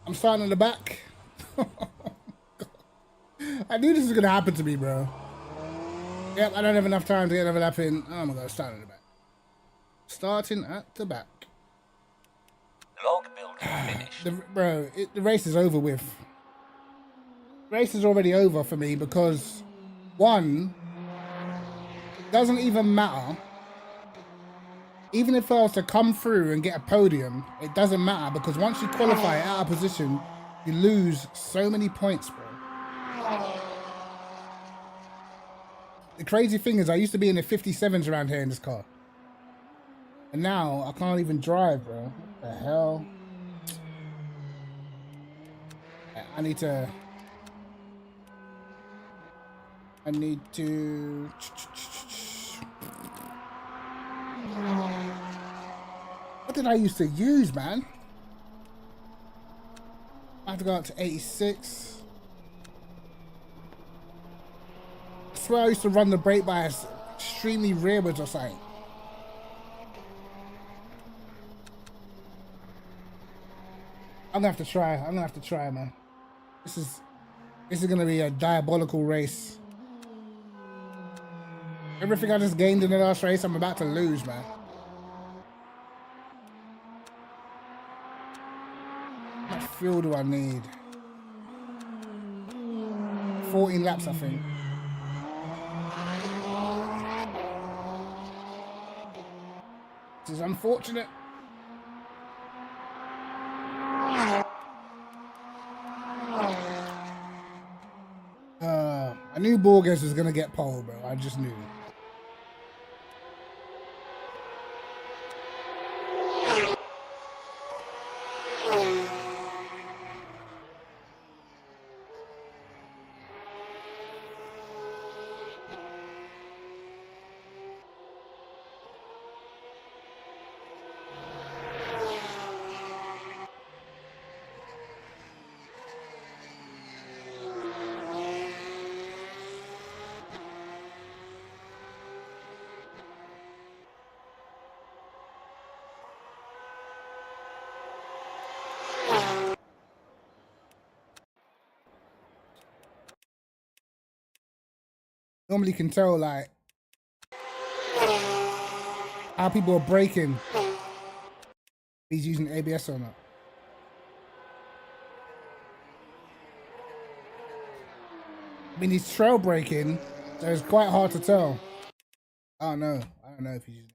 I'm starting in the back. I knew this was going to happen to me, bro. Yep, I don't have enough time to get another lap in. Oh my God, starting in the back. Starting at the back. Log building finished. The race is over with. The race is already over for me because, one, doesn't even matter. Even if I was to come through and get a podium, it doesn't matter because once you qualify out of position, you lose so many points, bro. The crazy thing is I used to be in the 57s around here in this car. And now I can't even drive, bro. What the hell? I need to... What did I used to use, man? I have to go up to 86. I swear I used to run the brake bias extremely rearwards or something. I'm gonna have to try. I'm gonna have to try, man. This is gonna be a diabolical race. Everything I just gained in the last race, I'm about to lose, man. How much fuel do I need? 14 laps, I think. This is unfortunate. I knew Borges was gonna get pole, bro. I just knew. Normally can tell like how people are braking. He's using ABS or not. I mean, he's trail braking, so it's quite hard to tell. I don't know if he's using.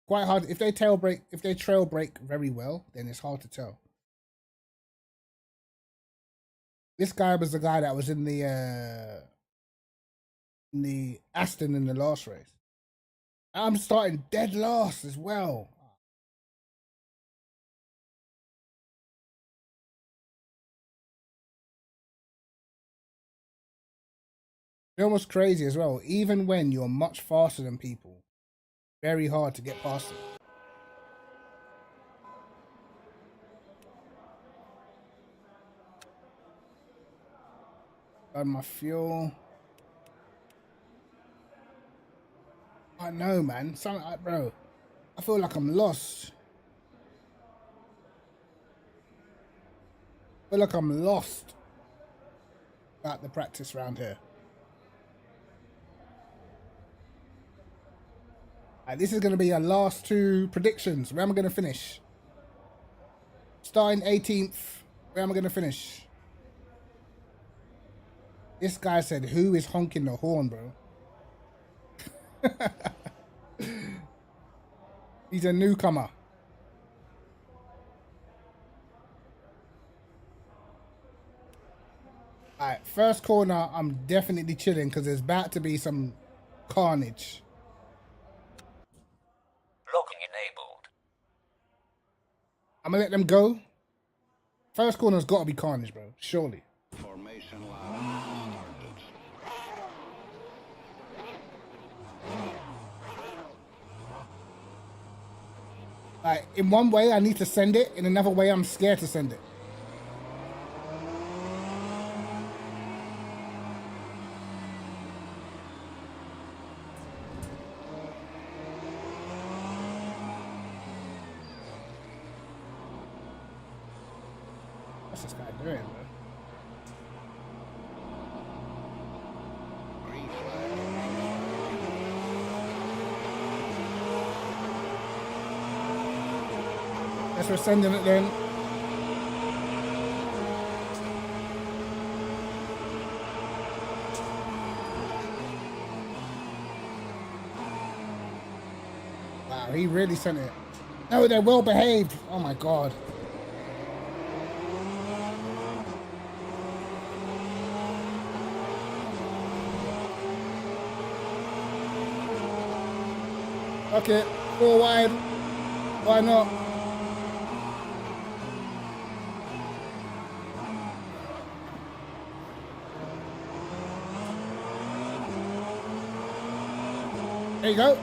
Quite hard if they trail brake very well, then it's hard to tell. This guy was the guy that was in the Aston in the last race. I'm starting dead last as well. You know what's crazy as well? Even when you're much faster than people, very hard to get past them. Got my fuel. I know, man. Bro, I feel like I'm lost. I feel like I'm lost at the practice round here. This is going to be our last two predictions. Where am I going to finish? Starting 18th. Where am I going to finish? This guy said, who is honking the horn, bro? He's a newcomer. Alright, first corner, I'm definitely chilling because there's about to be some carnage. Locking enabled. I'm gonna let them go. First corner's got to be carnage, bro. Surely. Formation line started. Like, in one way, I need to send it. In another way, I'm scared to send it. What's this guy doing, bro? Green flag. Guess we're sending it then. Wow, he really sent it. No, they're well behaved. Oh my god. Fuck it. 4 wide. Why not? There you go.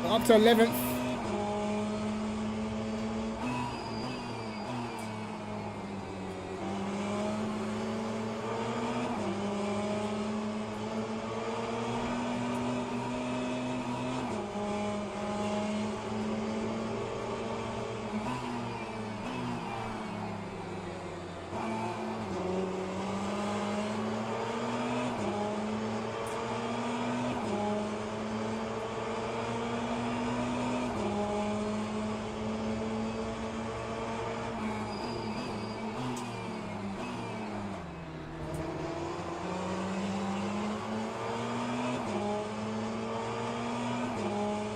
Up to 11th.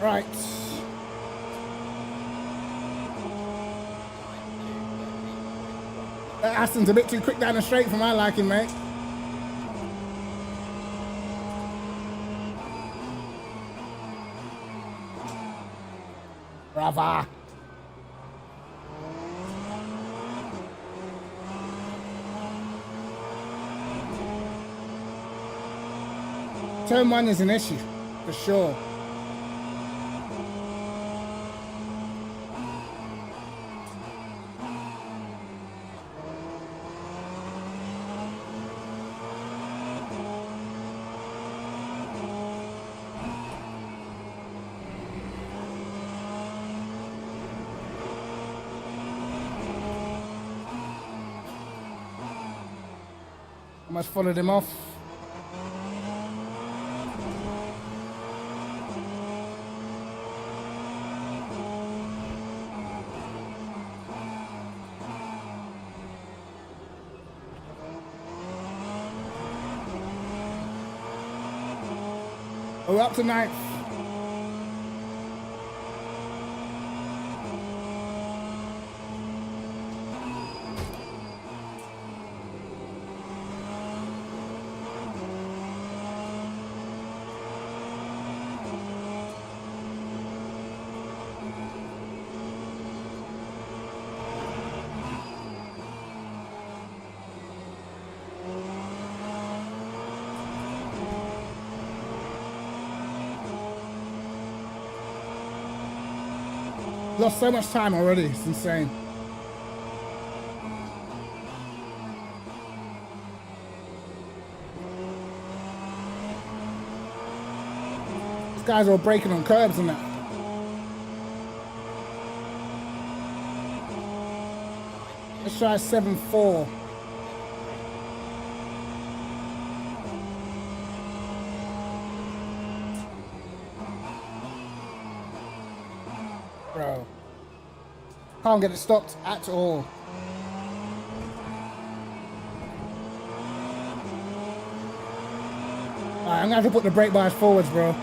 Right. That Aston's a bit too quick down the straight for my liking, mate. Brava. Turn 1 is an issue, for sure. Almost followed him off. We're up to 9th. Lost so much time already, it's insane. These guys are all breaking on curbs and that. Let's try 7-4. Bro. Can't get it stopped at all. Alright, I'm gonna have to put the brake bars forwards, bro.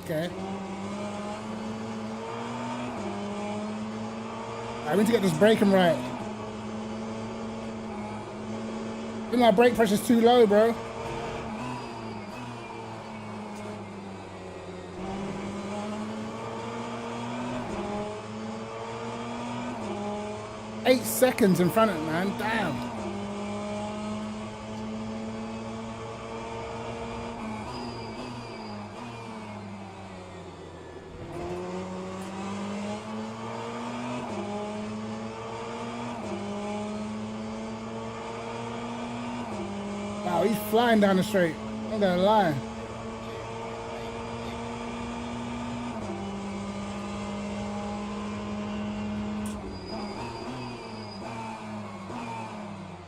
Okay. I need to get this braking right. I think my brake pressure's too low, bro. Eight seconds in front of it, man. Damn. Wow, he's flying down the straight. I'm gonna lie.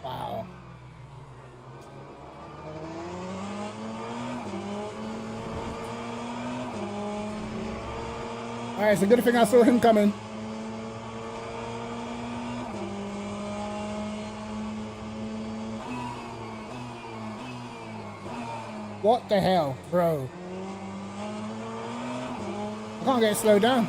Wow. Alright, it's a good thing I saw him coming. What the hell, bro? I can't get slowed down.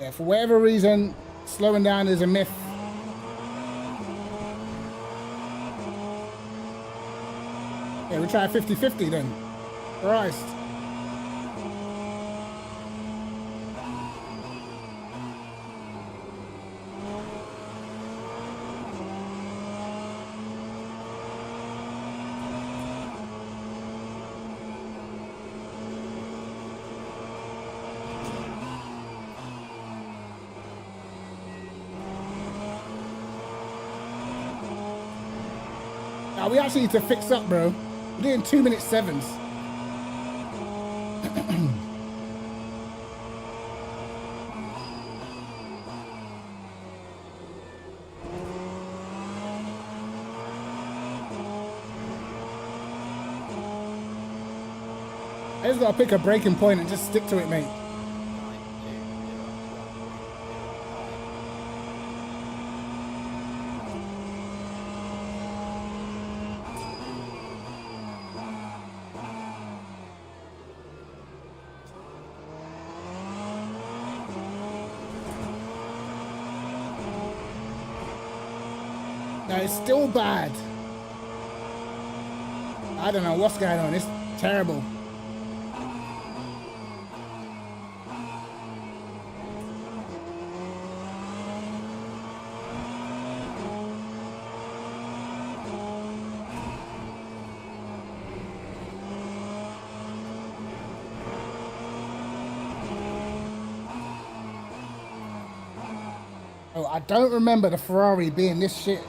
Yeah, for whatever reason, slowing down is a myth. Yeah, we try 50-50 then. Christ. Now we actually need to fix up, bro. We're doing 2-minute 7s. I just gotta pick a breaking point and just stick to it, mate. No, it's still bad. I don't know what's going on. It's terrible. Oh, I don't remember the Ferrari being this shit.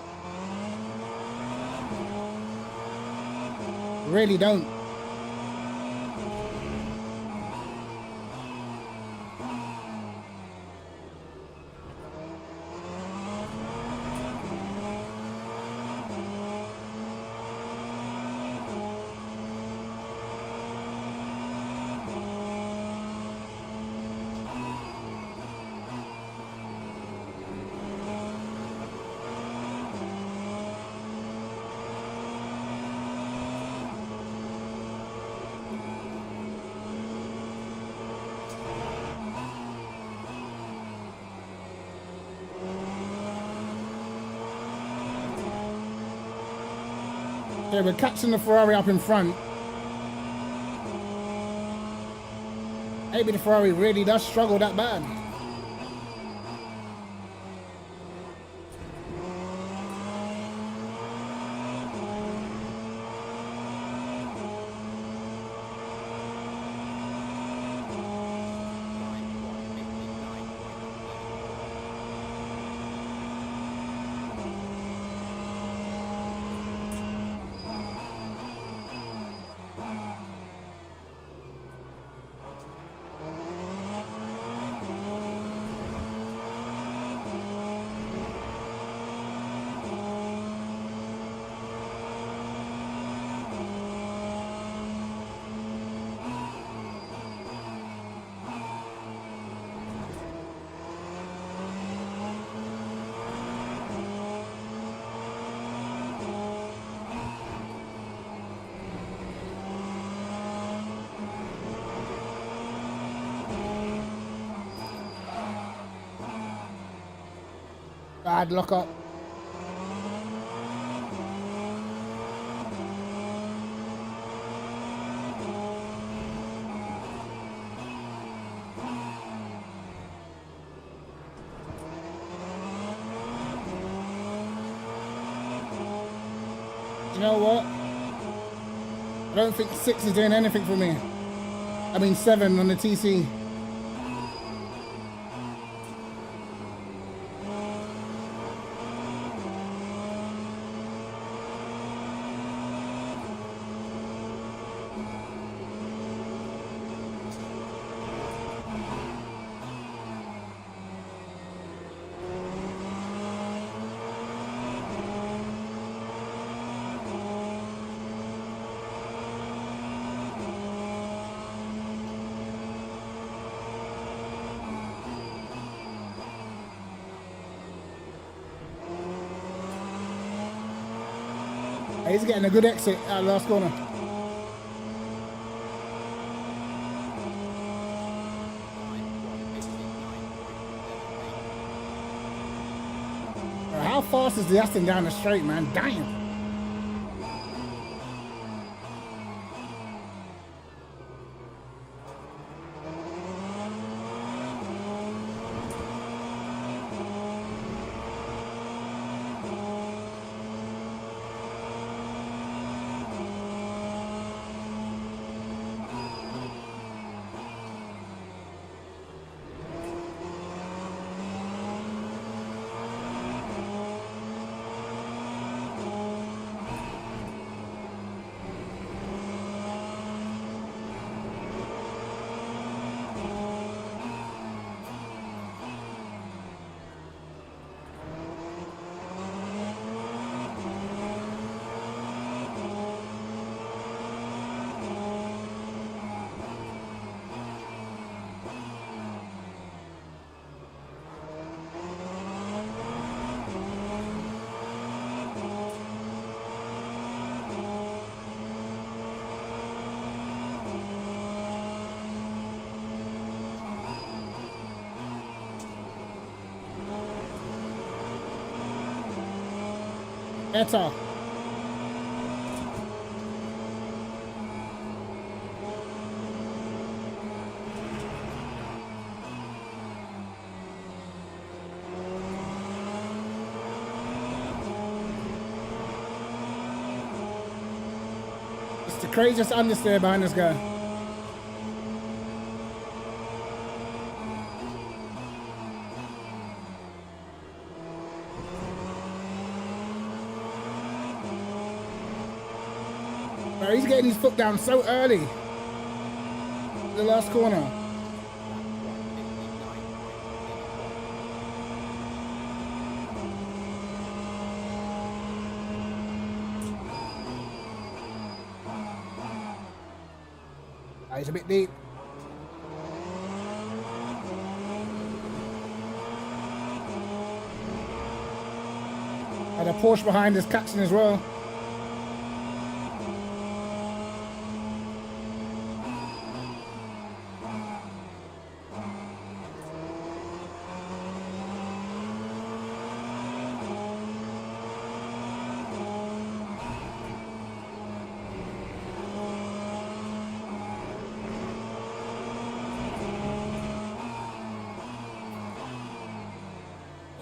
Really don't. Okay, we're catching the Ferrari up in front. Maybe the Ferrari really does struggle that bad. Bad lock up. You know what? I don't think 6 is doing anything for me. I mean 7 on the TC. He's getting a good exit out of the last corner. How fast is the Aston down the straight, man? Damn. Better. It's the craziest understeer behind this guy. He's getting his foot down so early. The last corner. He's a bit deep. And a Porsche behind is catching as well.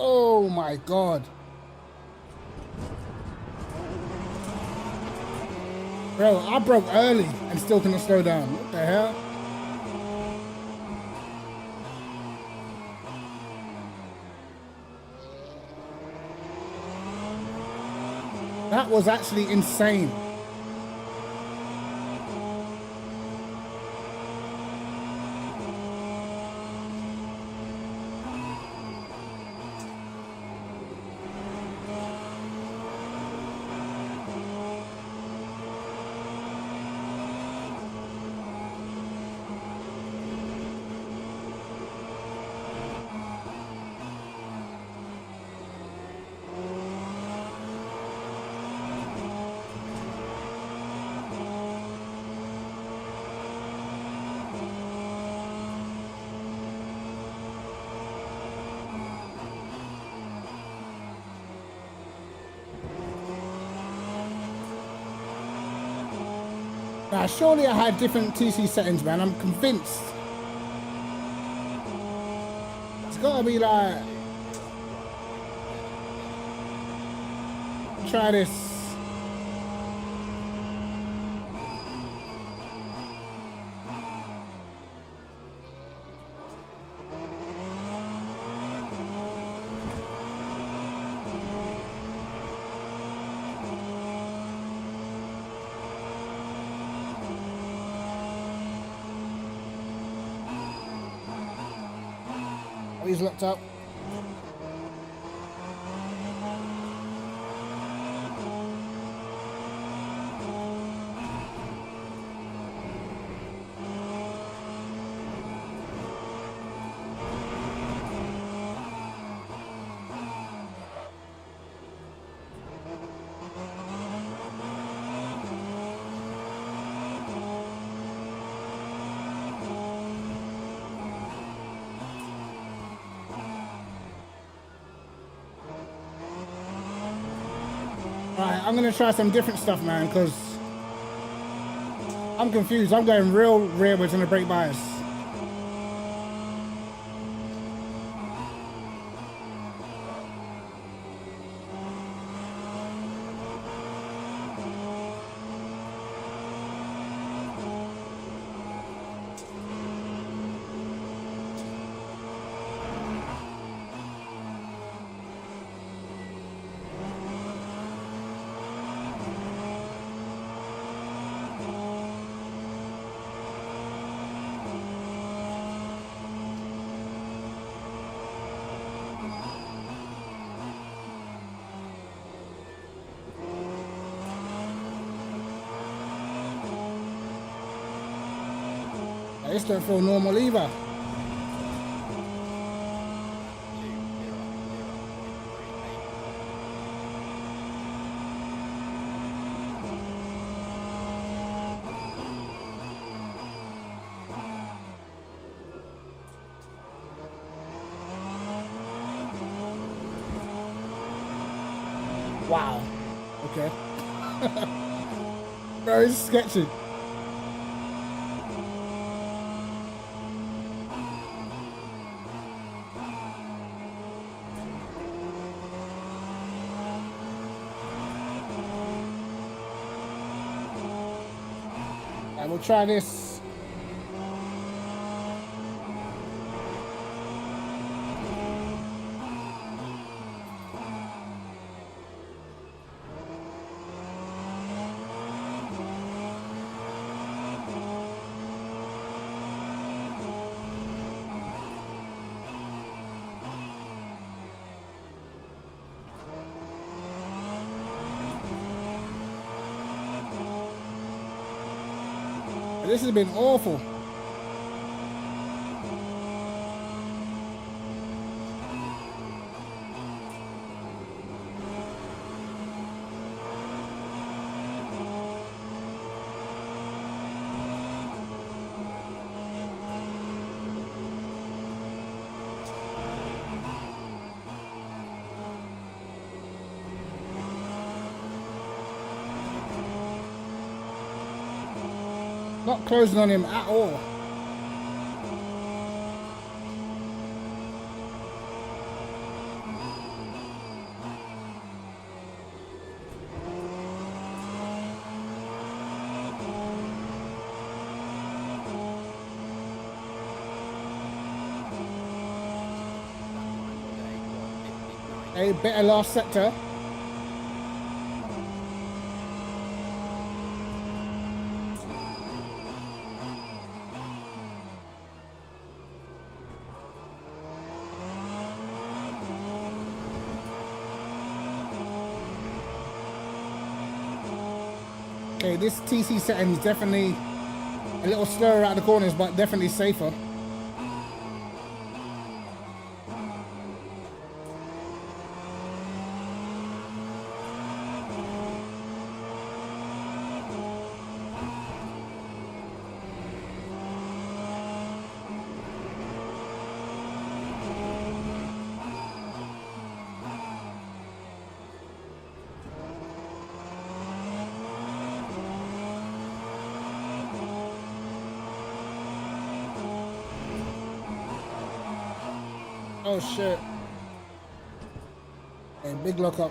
Oh my God. Bro, I broke early and still couldn't slow down. What the hell? That was actually insane. Now, surely I had different TC settings, man. I'm convinced. It's gotta be like... Try this. Oh, he's locked up. Alright, I'm gonna try some different stuff, man, because I'm confused. I'm going real rearwards in the brake bias. This don't feel normal either. Wow. Okay. Bro, it's sketchy. And we'll try this. This has been awful. Not closing on him at all. A better last sector. Okay, this TC setting is definitely a little slower out the corners, but definitely safer. Oh shit. Hey, big lock up.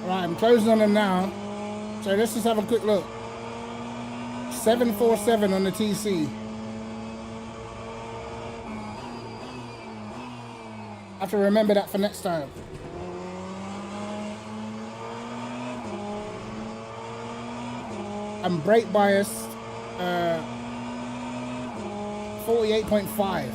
Right, I'm closing on them now. So let's just have a quick look. 747 on the TC. I have to remember that for next time. I'm brake biased 48.5.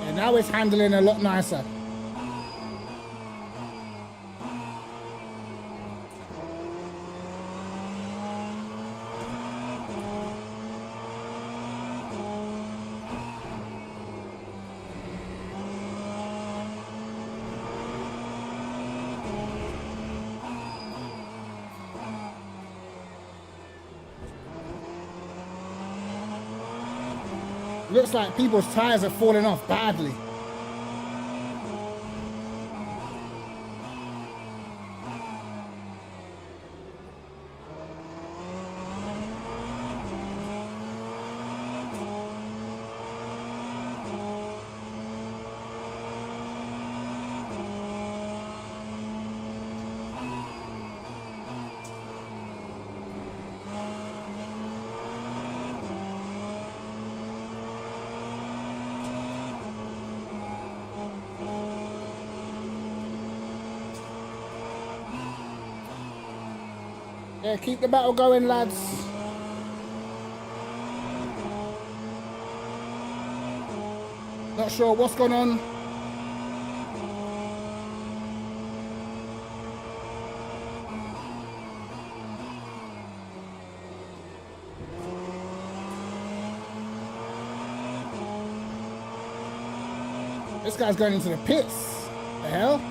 And now it's handling a lot nicer. Looks like people's tires are falling off badly. Yeah, keep the battle going, lads. Not sure what's going on. This guy's going into the pits. The hell?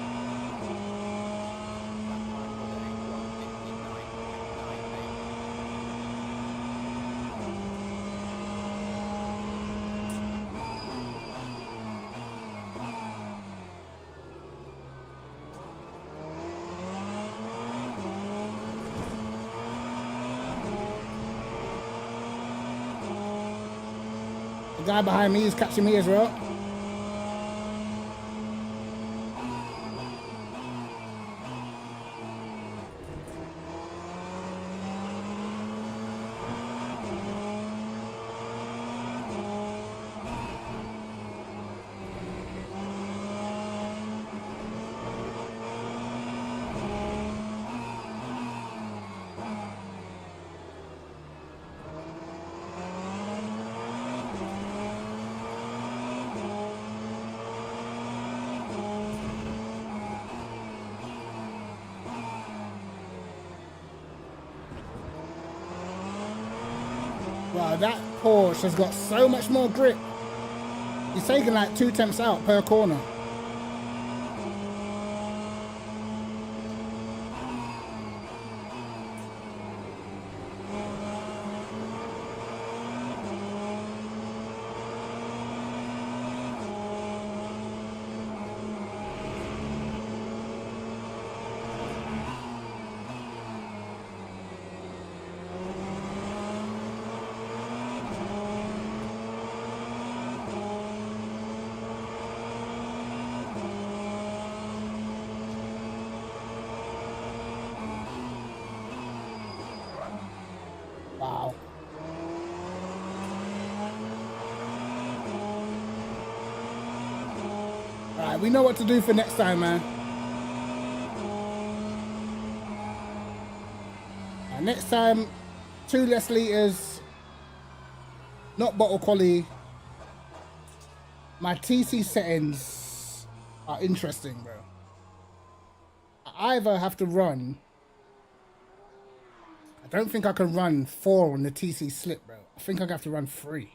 The guy behind me is catching me as well. Wow, that Porsche has got so much more grip. He's taking like 2 tenths out per corner. Wow. Alright, we know what to do for next time, man. Next time, 2 less liters, not bottle quality. My TC settings are interesting, bro. I either have to run. I don't think I can run 4 on the TC slip, bro. I think I have to run 3.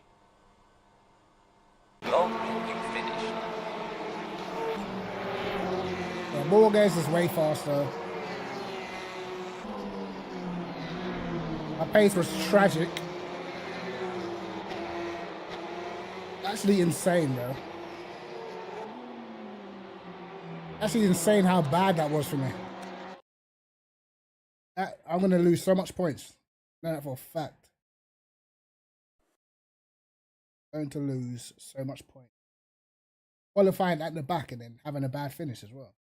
Log booking finished. Yeah, Borges is way faster. My pace was tragic. Actually insane, bro. Actually insane how bad that was for me. I'm gonna lose so much points. I know that for a fact. Going to lose so much points. Qualifying at the back and then having a bad finish as well.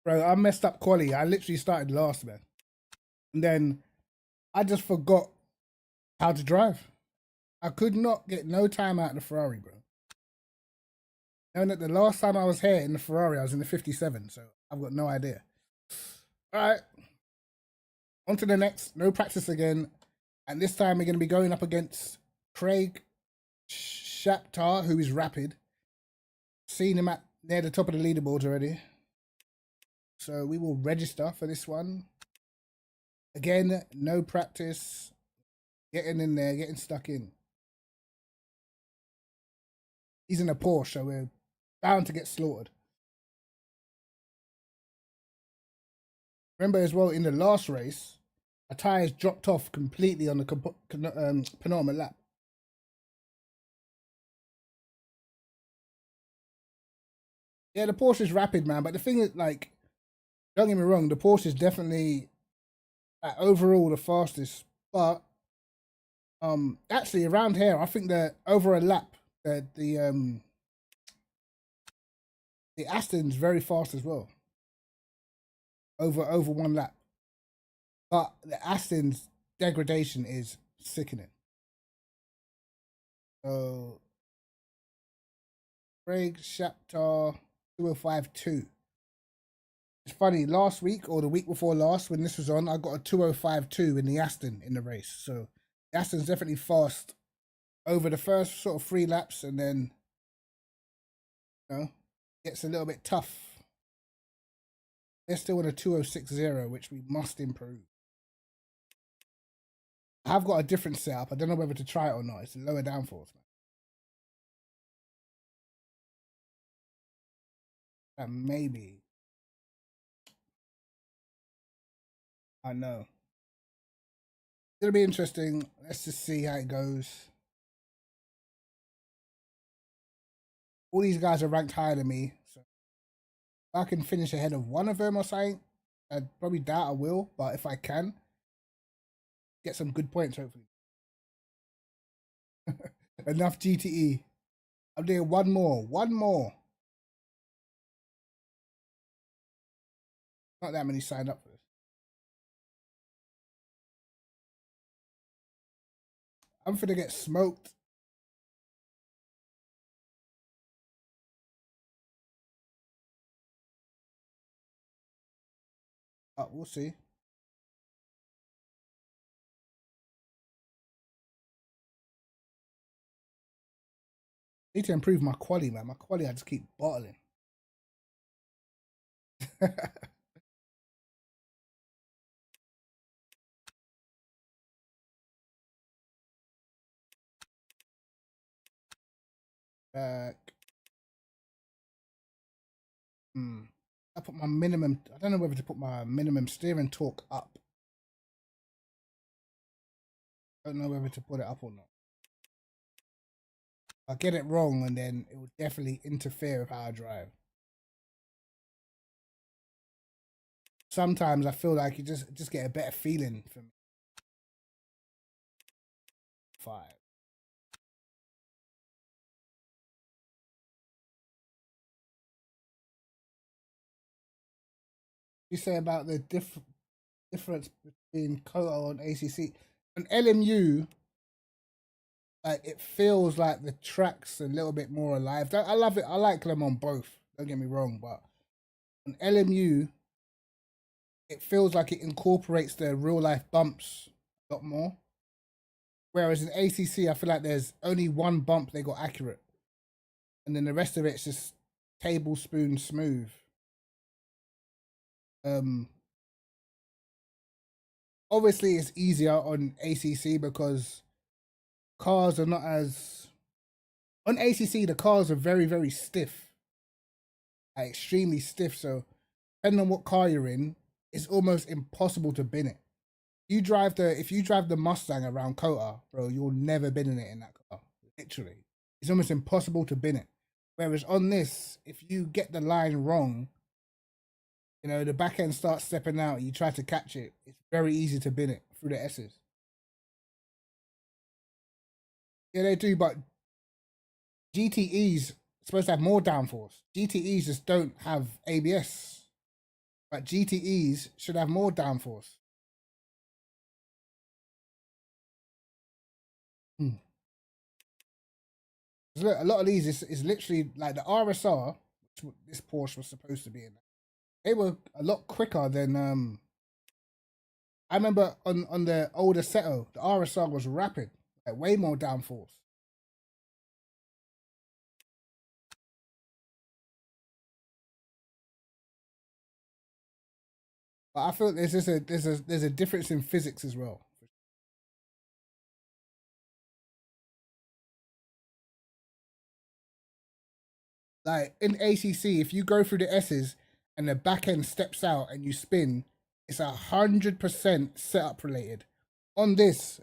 Bro, I messed up quali. I literally started last, man. And then I just forgot how to drive. I could not get no time out of the Ferrari, bro. Knowing that the last time I was here in the Ferrari, I was in the 57, so I've got no idea. All right. On to the next. No practice again. And this time we're going to be going up against Craig Shaptar, who is rapid. Seen him at near the top of the leaderboard already. So we will register for this one. Again, no practice. Getting in there, getting stuck in. He's in a Porsche, so we're bound to get slaughtered. Remember as well, in the last race, our tyres dropped off completely on the penultimate lap. Yeah, the Porsche is rapid, man. But the thing is, like, don't get me wrong, the Porsche is definitely overall the fastest. But actually, around here, I think that over a lap, the Aston's very fast as well. Over 1 lap. But the Aston's degradation is sickening. So Craig Shaptar 2052. It's funny, last week or the week before last when this was on, I got a 2052 in the Aston in the race. So the Aston's definitely fast over the first sort of 3 laps, and then, you know, gets a little bit tough. They're still in a 2060, which we must improve. I have got a different setup. I don't know whether to try it or not. It's a lower downforce, man. Maybe. I know. It'll be interesting. Let's just see how it goes. All these guys are ranked higher than me, so if I can finish ahead of one of them or something, I probably doubt I will, but if I can, get some good points, hopefully. Enough GTE. I'm doing one more. Not that many signed up for this. I'm finna get smoked. We'll see. Need to improve my quality, man. My quality, I just keep bottling. Back. I put my minimum. I don't know whether to put my minimum steering torque up. I don't know whether to put it up or not. I'll get it wrong, and then it will definitely interfere with how I drive. Sometimes I feel like you just get a better feeling from 5. You say about the difference between Koto and ACC and LMU. Like, it feels like the track's a little bit more alive. I love it. I like them on both. Don't get me wrong, but on LMU, it feels like it incorporates the real life bumps a lot more. Whereas in ACC, I feel like there's only one bump they got accurate. And then the rest of it's just tablespoon smooth. Obviously it's easier on ACC because cars are not as... On ACC, the cars are very, very stiff. Like extremely stiff, so depending on what car you're in, it's almost impossible to bin it. If you drive the Mustang around Kota, bro, you'll never bin it in that car. Literally. It's almost impossible to bin it. Whereas on this, if you get the line wrong, you know, the back end starts stepping out, you try to catch it, it's very easy to bin it through the S's. Yeah, they do, but GTE's supposed to have more downforce. GTEs just don't have ABS. But GTEs should have more downforce. Look, a lot of these is literally like the RSR, which this Porsche was supposed to be in. They were a lot quicker than I remember on the older Seto, the RSR was rapid, like way more downforce. But I feel there's a difference in physics as well. Like in ACC, if you go through the S's and the back end steps out and you spin, it's 100% setup related. On this,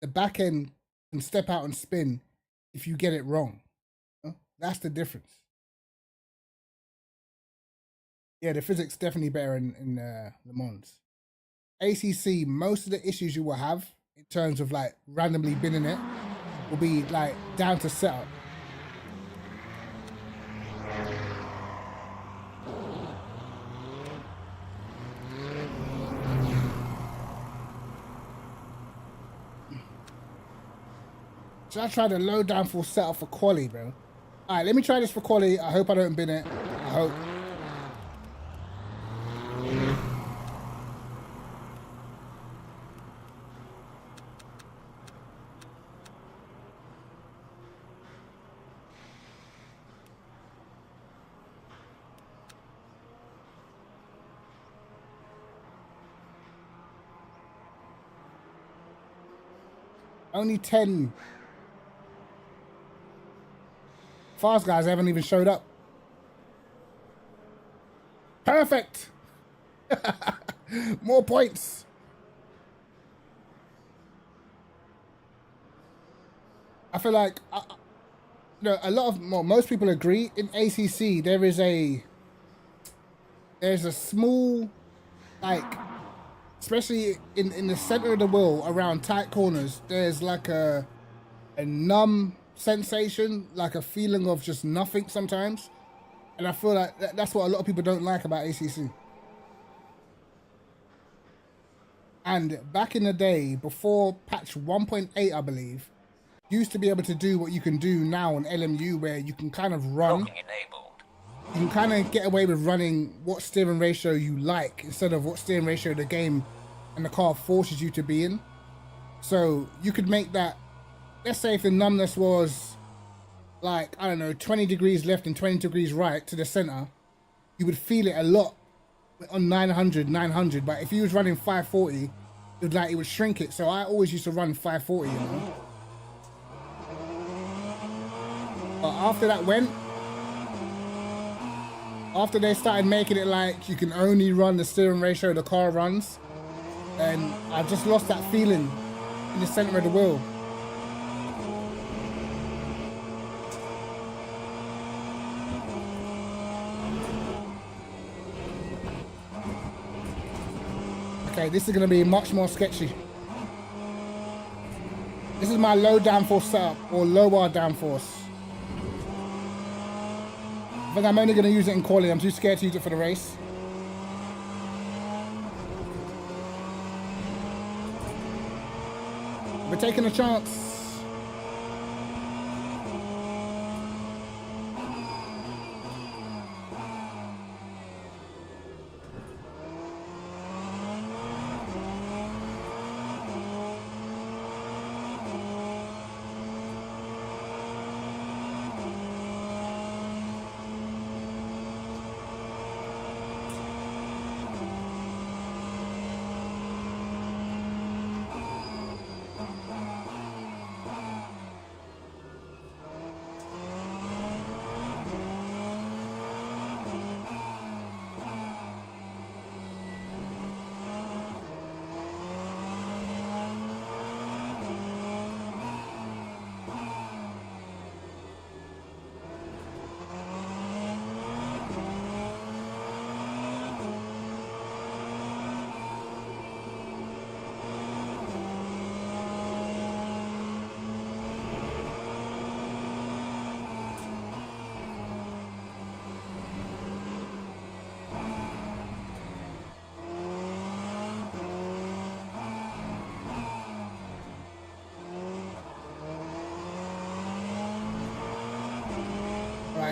the back end can step out and spin if you get it wrong. That's the difference. Yeah, the physics definitely better in Le Mans. ACC, most of the issues you will have in terms of like randomly binning it will be like down to setup. Should I try the low downforce setup for quali, bro? Alright, let me try this for quali. I hope I don't bin it. I hope. Only 10 fast guys haven't even showed up. Perfect. More points. I feel like most people agree in ACC there's a small, like, especially in the center of the wheel around tight corners, there's like a numb sensation, like a feeling of just nothing sometimes. And I feel like that's what a lot of people don't like about ACC. And back in the day, before patch 1.8, I believe, you used to be able to do what you can do now on LMU, where you can kind of run. You can kind of get away with running what steering ratio you like instead of what steering ratio the game and the car forces you to be in. So you could make that, let's say if the numbness was like, I don't know, 20 degrees left and 20 degrees right to the center, you would feel it a lot on 900, but if you was running 540, it would shrink it. So I always used to run 540, you know. But after that went, after they started making it like you can only run the steering ratio the car runs, and I just lost that feeling in the center of the wheel. Okay, this is going to be much more sketchy. This is my low downforce setup, or lower downforce. I think I'm only going to use it in quali. I'm too scared to use it for the race. We're taking a chance.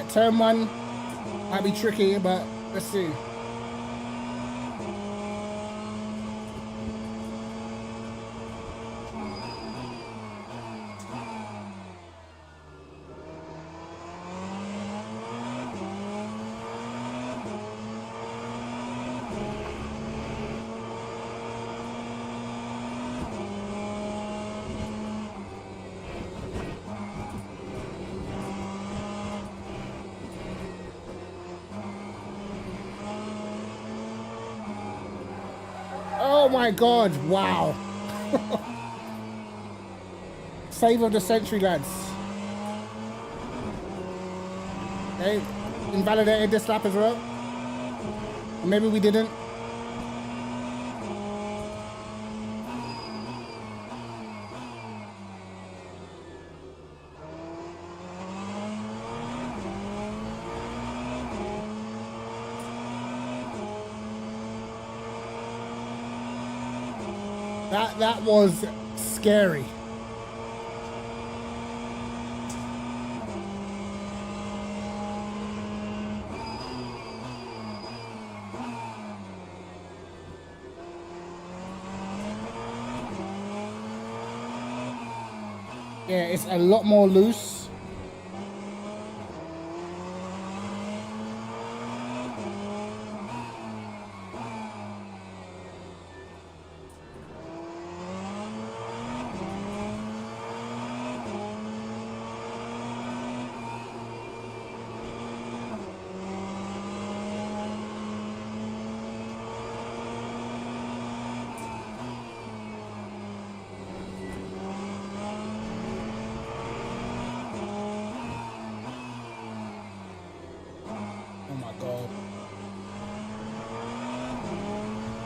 That turn one might be tricky, but let's see. Oh my God, wow. Save of the century, lads. Okay, invalidated this lap as well. Or maybe we didn't. That was scary. Yeah, it's a lot more loose.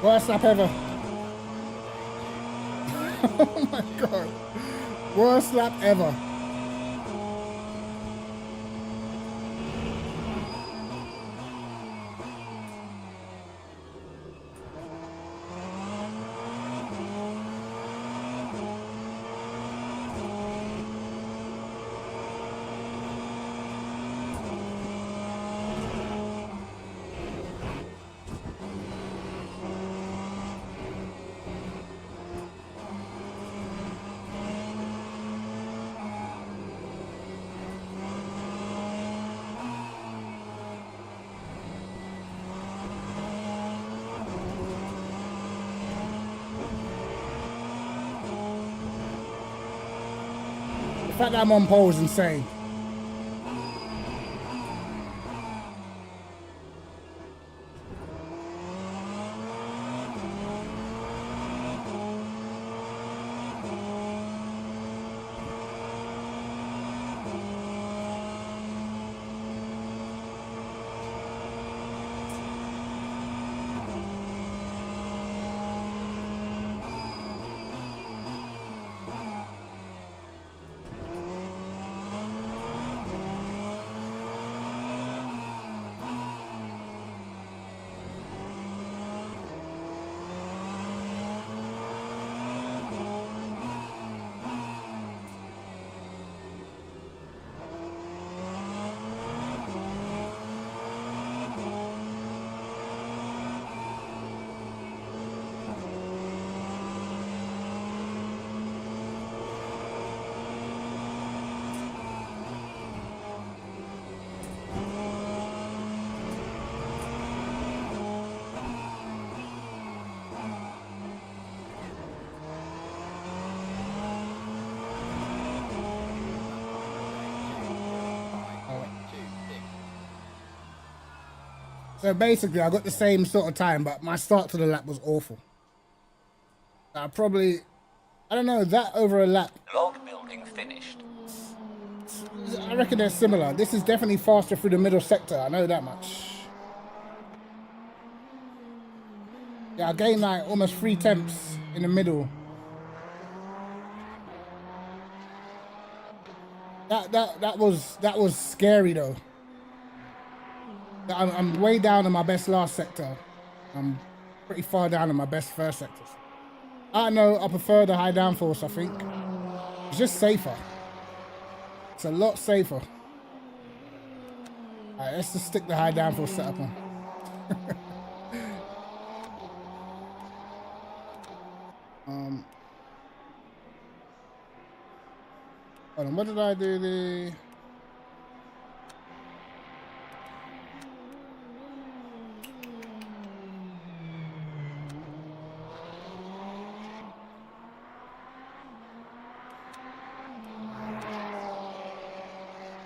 Worst lap ever. Oh my God. Worst lap ever. The fact that I'm on pole is insane. So basically, I got the same sort of time, but my start to the lap was awful. I don't know, that over a lap. Log building finished. I reckon they're similar. This is definitely faster through the middle sector, I know that much. Yeah, I gained like almost 3 tenths in the middle. That was scary though. I'm way down in my best last sector. I'm pretty far down in my best first sector. I know, I prefer the high downforce, I think. It's just safer. It's a lot safer. Alright, let's just stick the high downforce setup on. Hold on, what did I do? The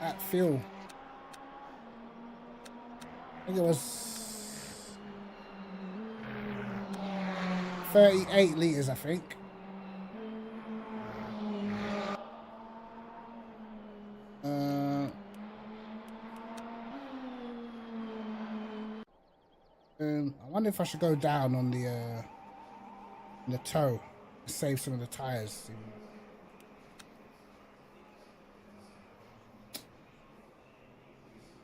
at fuel. I think it was 38 liters, I think. I wonder if I should go down on the toe, save some of the tires.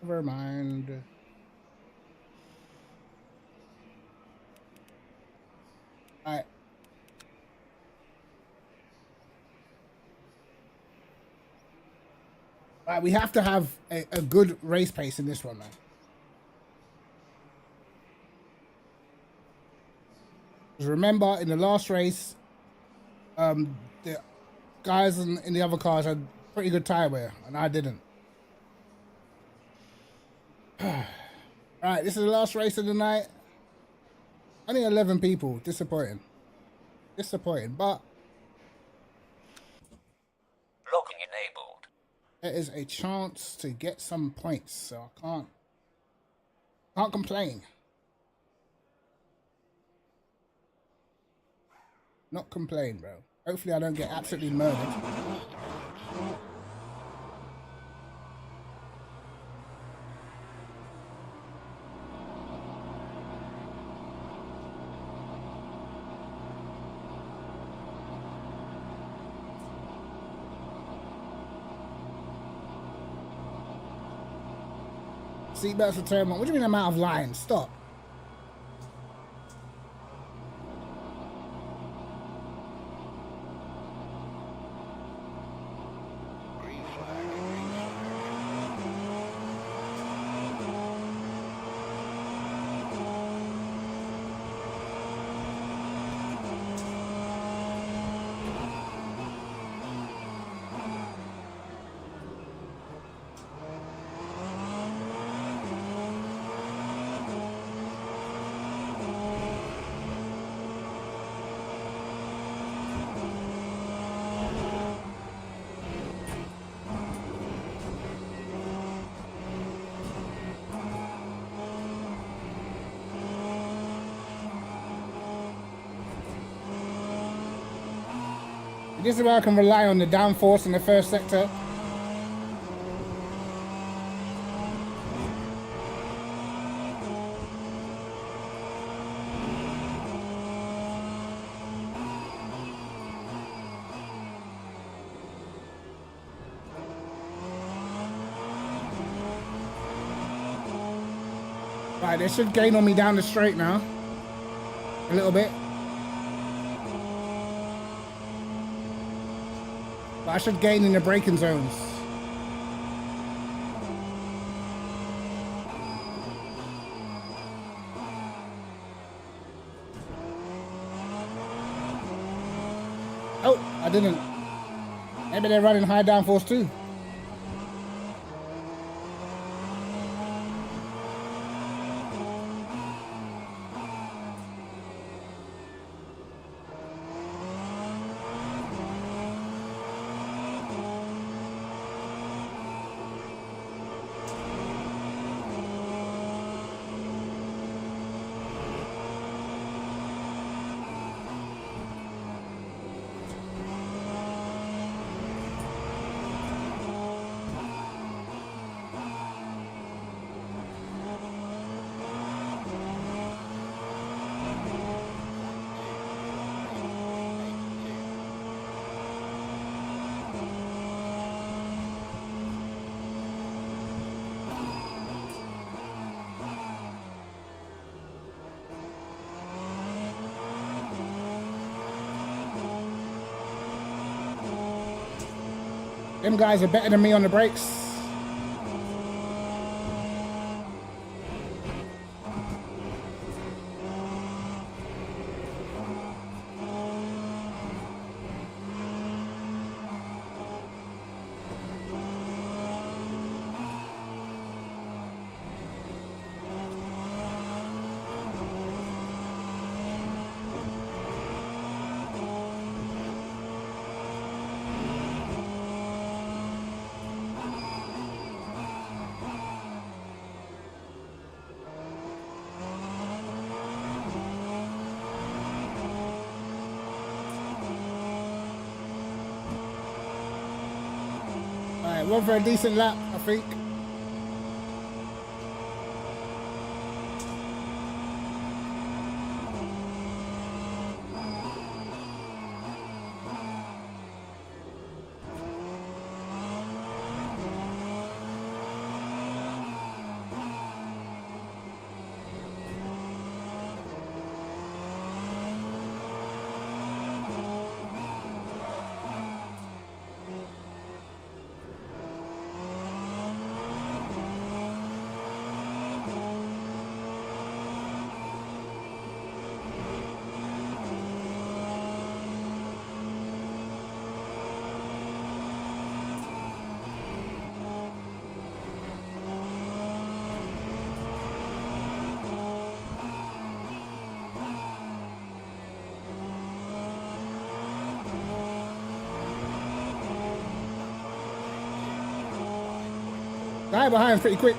Never mind. Alright. Alright, we have to have a good race pace in this one, man. Because remember, in the last race, the guys in the other cars had pretty good tire wear, and I didn't. Alright, this is the last race of the night. Only 11 people. Disappointing. Disappointing, but Locking enabled. there is a chance to get some points, so I can't complain. Not complain, bro. Hopefully I don't get absolutely murdered. Seatbelts for turn one. What do you mean I'm out of line? Stop. This is where I can rely on the downforce in the first sector. Right, they should gain on me down the straight now. A little bit. But I should gain in the braking zones. Oh, I didn't. Maybe they're running high downforce too. Them guys are better than me on the brakes. Right, went for a decent lap, I think. Guy behind pretty quick.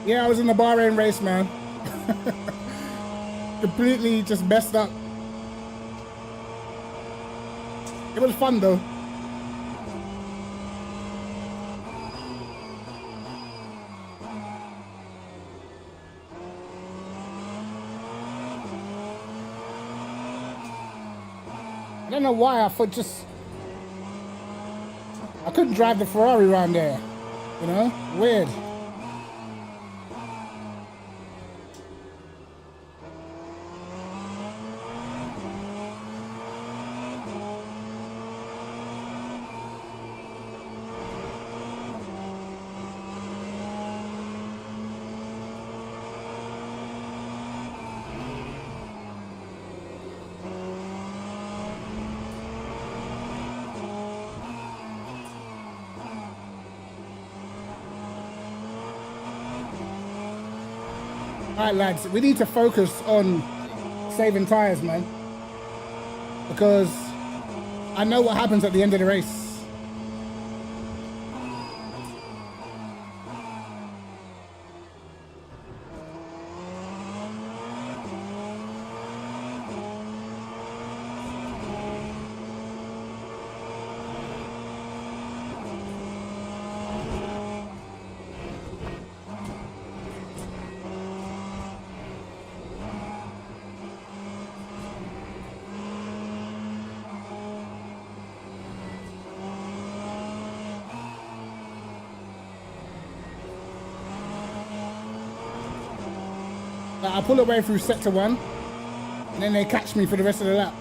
Yeah, I was in the Bahrain race, man. Completely just messed up. It was fun though. I don't know why I couldn't drive the Ferrari around there. You know? Weird. Alright lads, we need to focus on saving tyres, man. Because I know what happens at the end of the race. I pull away through sector 1 and then they catch me for the rest of the lap.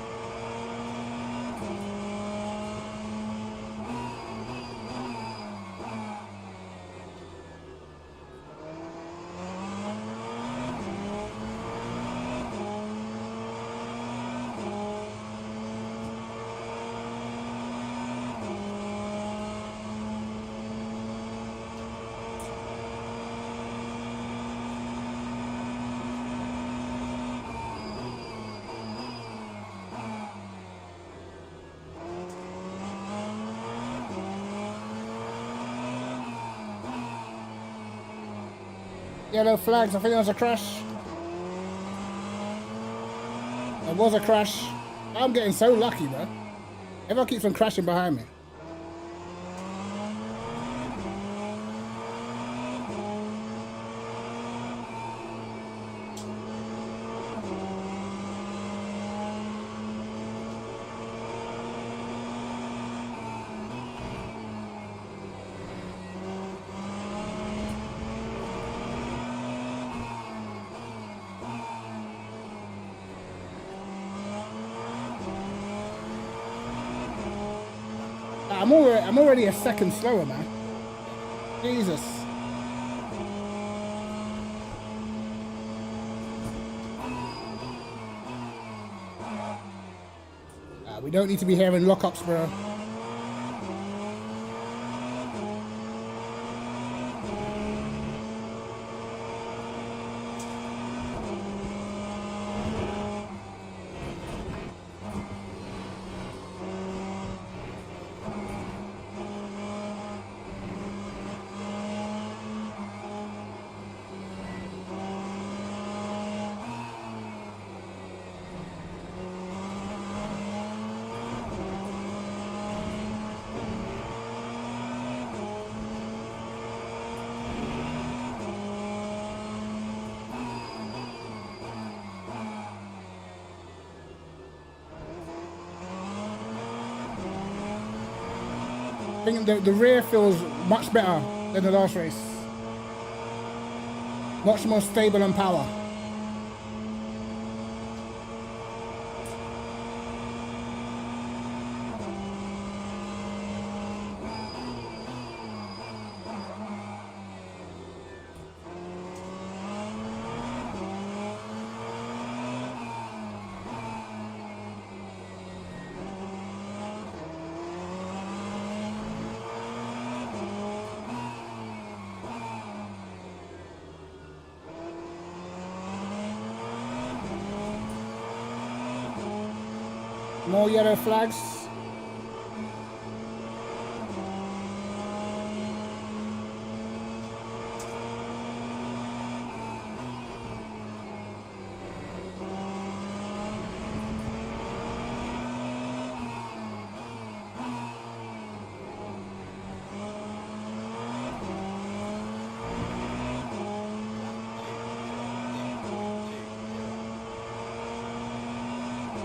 Yellow flags, I think there was a crash. There was a crash. I'm getting so lucky, man. Everyone keeps on crashing behind me. I'm already a second slower, man. Jesus. We don't need to be hearing lockups, bro. I think the rear feels much better than the last race. Much more stable and power. More yellow flags.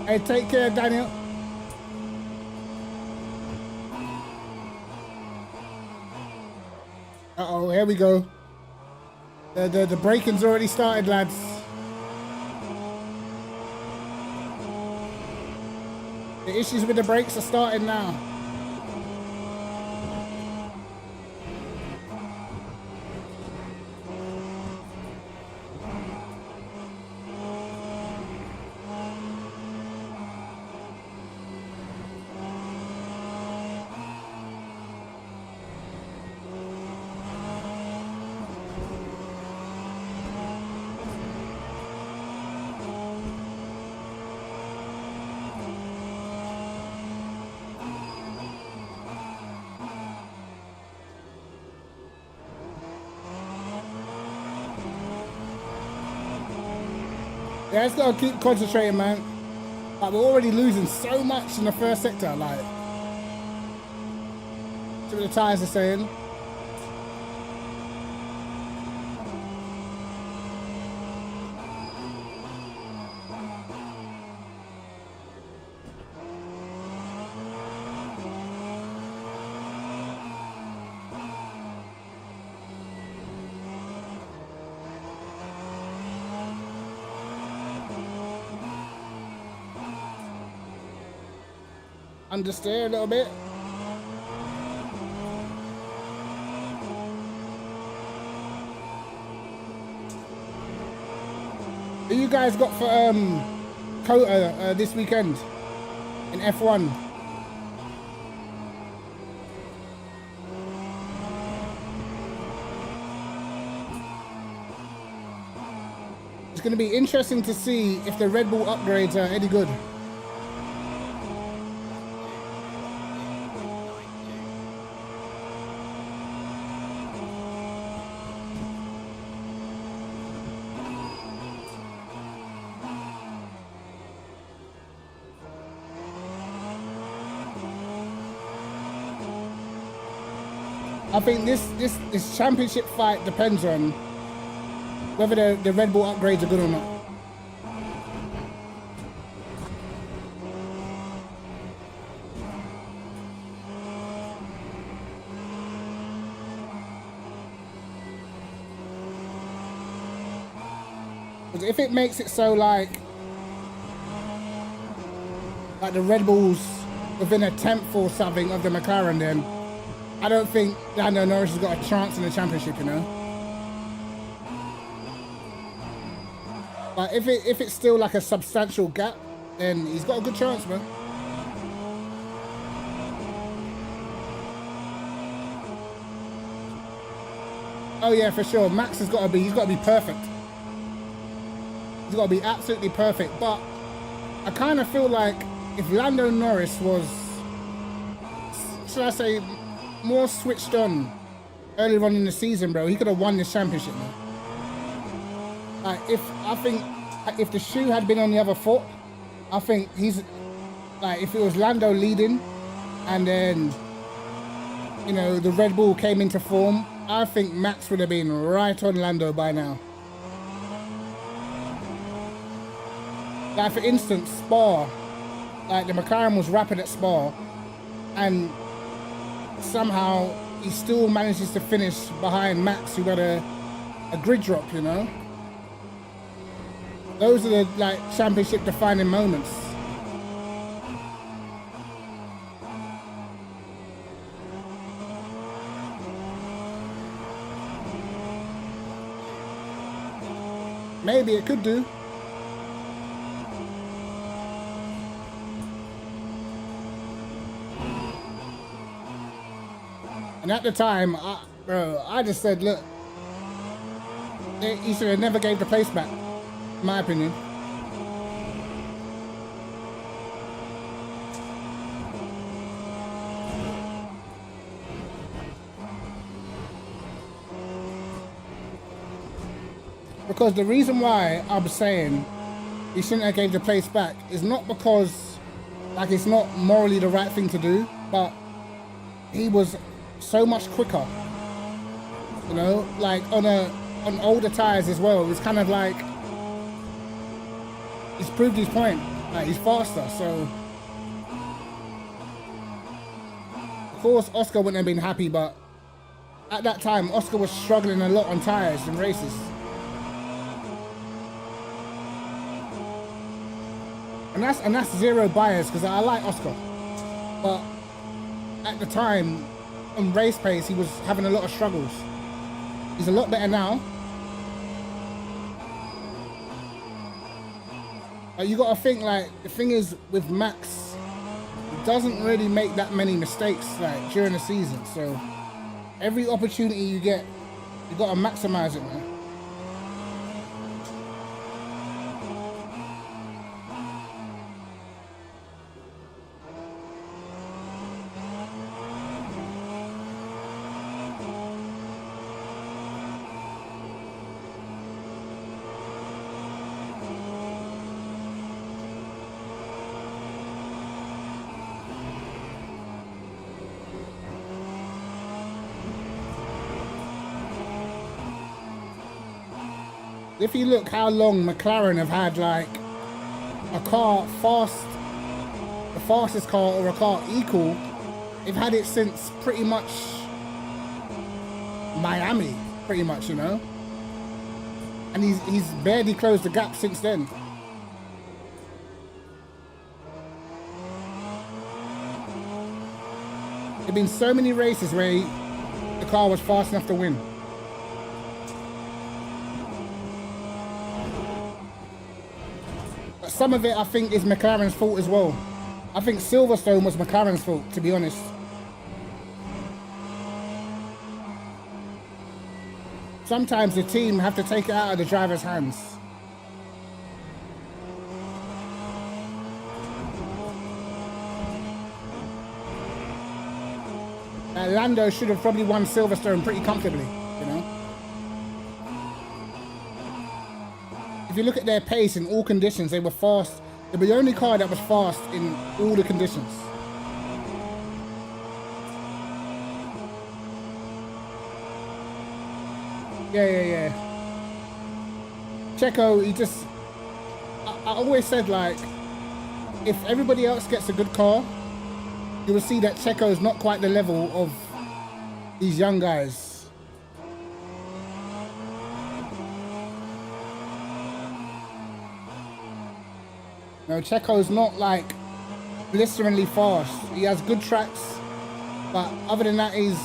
Hey, take care, Daniel. Uh-oh, here we go. The breaking's already started, lads. The issues with the brakes are starting now. Yeah, just gotta keep concentrating, man. Like, we're already losing so much in the first sector, like. See what the tyres are saying. Understeer a little bit. Who you guys got for Kota this weekend in F1? It's going to be interesting to see if the Red Bull upgrades are any good. I think this championship fight depends on whether the Red Bull upgrades are good or not. Because if it makes it so like the Red Bulls within a tenth or something of the McLaren, then I don't think Lando Norris has got a chance in the championship, you know. But if it's still like a substantial gap, then he's got a good chance, man. Oh yeah, for sure. Max he's got to be perfect. He's got to be absolutely perfect. But I kind of feel like if Lando Norris was, should I say, more switched on earlier on in the season, bro, he could have won this championship, man. Like, if the shoe had been on the other foot, I think he's, like, if it was Lando leading and then, you know, the Red Bull came into form, I think Max would have been right on Lando by now. Like, for instance, Spa, like, the McLaren was rapid at Spa, and somehow he still manages to finish behind Max, who had a grid drop, you know? Those are the, like, championship defining moments. Maybe it could do. And at the time, I just said, look, he should have never gave the place back, in my opinion. Because the reason why I'm saying he shouldn't have gave the place back is not because, like, it's not morally the right thing to do, but he was so much quicker, you know, like on older tires as well. It was kind of like he's proved his point, like he's faster. So of course Oscar wouldn't have been happy, but at that time Oscar was struggling a lot on tires and races. And that's zero bias, because I like Oscar, but at the time on race pace he was having a lot of struggles. He's a lot better now. But you got to think, like, the thing is with Max, he doesn't really make that many mistakes, like, during the season. So every opportunity you get, you got to maximize it, man. If you look how long McLaren have had, like, a car the fastest car or a car equal, they've had it since pretty much Miami, pretty much, you know? And he's barely closed the gap since then. There've been so many races where the car was fast enough to win. Some of it, I think, is McLaren's fault as well. I think Silverstone was McLaren's fault, to be honest. Sometimes the team have to take it out of the driver's hands. Lando should have probably won Silverstone pretty comfortably, you know? If you look at their pace in all conditions, they were fast. They were the only car that was fast in all the conditions. Yeah. Checo, he just... I always said, like, if everybody else gets a good car, you will see that Checo is not quite the level of these young guys. No, Checo's not like blisteringly fast. He has good tracks, but other than that, he's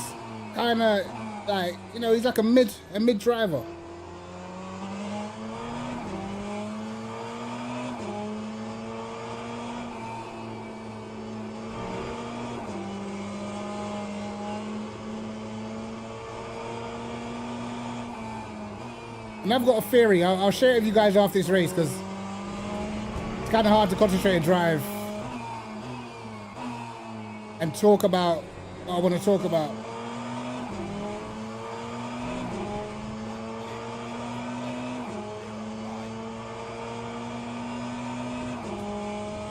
kind of like, you know, he's like a mid driver. And I've got a theory. I'll share it with you guys after this race because it's kind of hard to concentrate and drive and talk about what I want to talk about.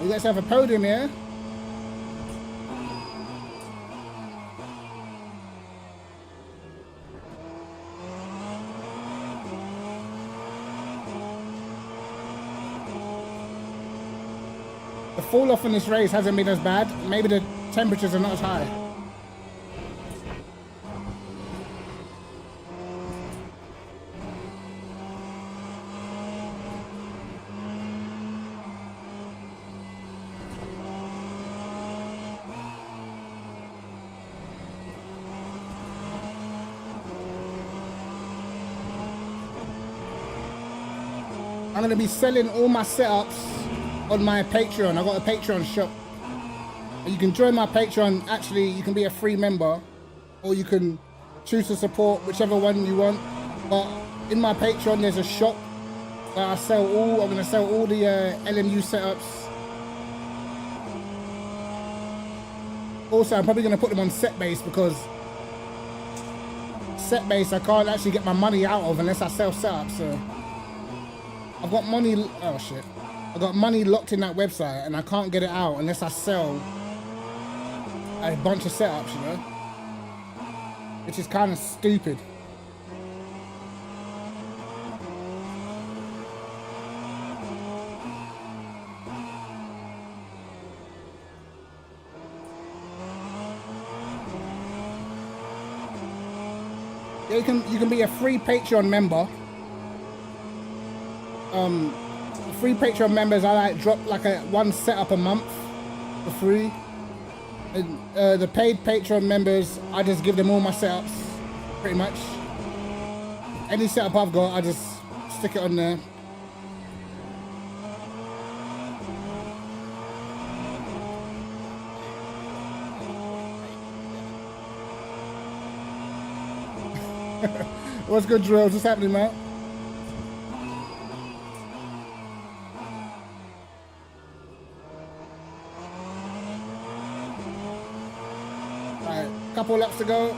You guys have a podium here. The fall off in this race hasn't been as bad. Maybe the temperatures are not as high. I'm going to be selling all my setups on my Patreon. I've got a Patreon shop. You can join my Patreon. Actually, you can be a free member, or you can choose to support whichever one you want. But in my Patreon, there's a shop where I'm going to sell all the LMU setups. Also, I'm probably going to put them on Setbase because Setbase I can't actually get my money out of unless I sell setups. So I've got money. Oh shit. I got money locked in that website and I can't get it out unless I sell a bunch of setups, you know? Which is kind of stupid. Yeah, you can be a free Patreon member. Free Patreon members, I like drop like one setup a month for free. And the paid Patreon members, I just give them all my setups, pretty much. Any setup I've got, I just stick it on there. What's good, Drills? What's happening, man? Couple laps to go.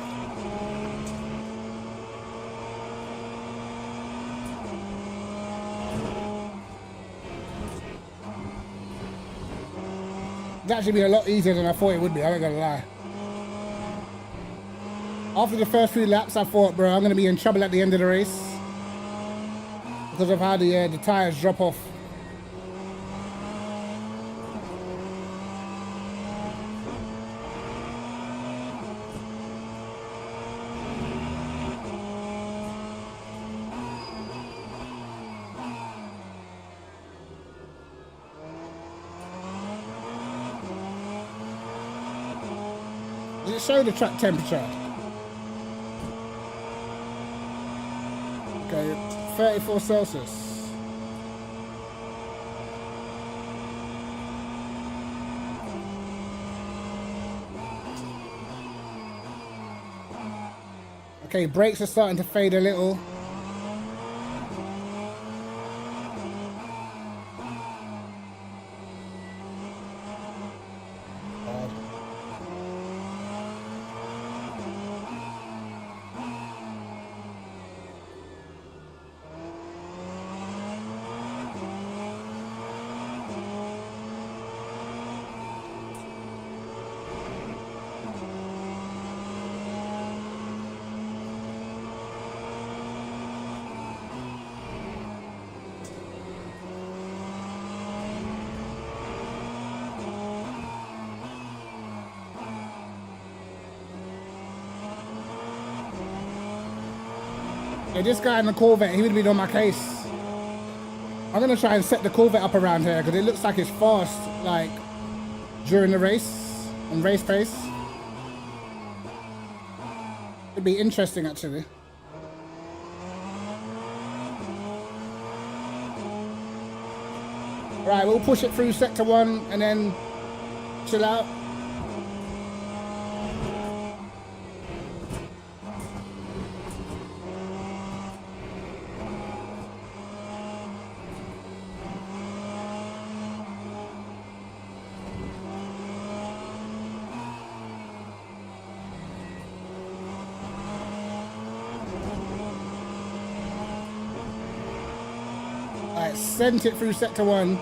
It's actually been a lot easier than I thought it would be, I ain't gonna lie. After the first few laps, I thought, bro, I'm gonna be in trouble at the end of the race because of how the tires drop off. Does it show the track temperature? Okay, 34 Celsius. Okay, brakes are starting to fade a little. Yeah, this guy in the Corvette, he would have been on my case. I'm gonna try and set the Corvette up around here because it looks like it's fast. Like, during the race on race pace. It'd be interesting actually. Right, we'll push it through sector 1 and then chill out. Alright, sent it through sector 1.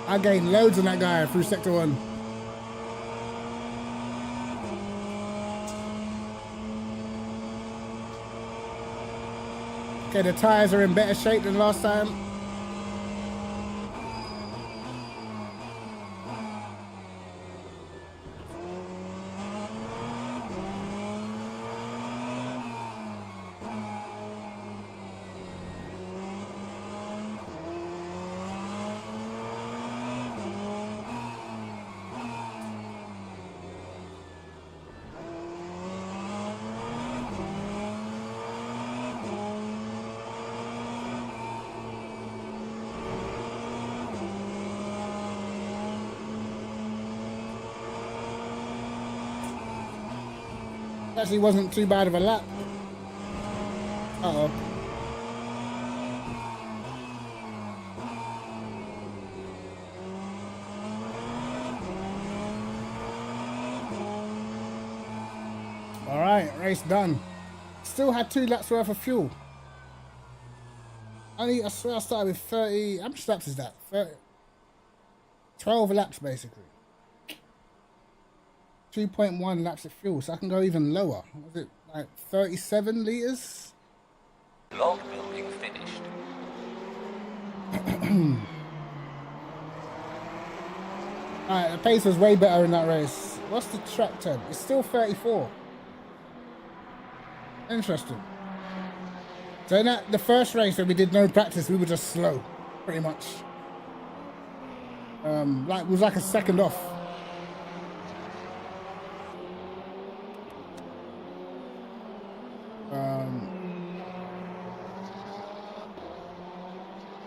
I gained loads on that guy through sector 1. Okay, the tires are in better shape than last time. Actually wasn't too bad of a lap. Uh-oh. Alright, race done. Still had 2 laps worth of fuel. I swear I started with 30. How much laps is that? 30, 12 laps basically. 2.1 laps of fuel, so I can go even lower. Was it like 37 litres? Log building finished. Alright, the pace was way better in that race. What's the track time? It's still 34. Interesting. So in the first race when we did no practice, we were just slow, pretty much. Like it was like a second off.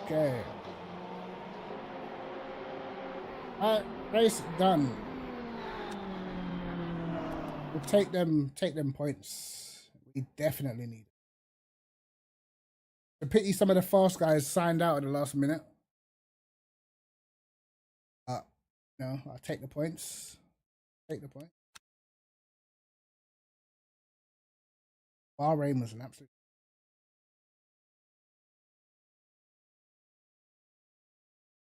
Okay. Alright, race done. We'll take them points. We definitely need it. The pity some of the fast guys signed out at the last minute. No, I'll take the points. Take the point. Bahrain was an absolute.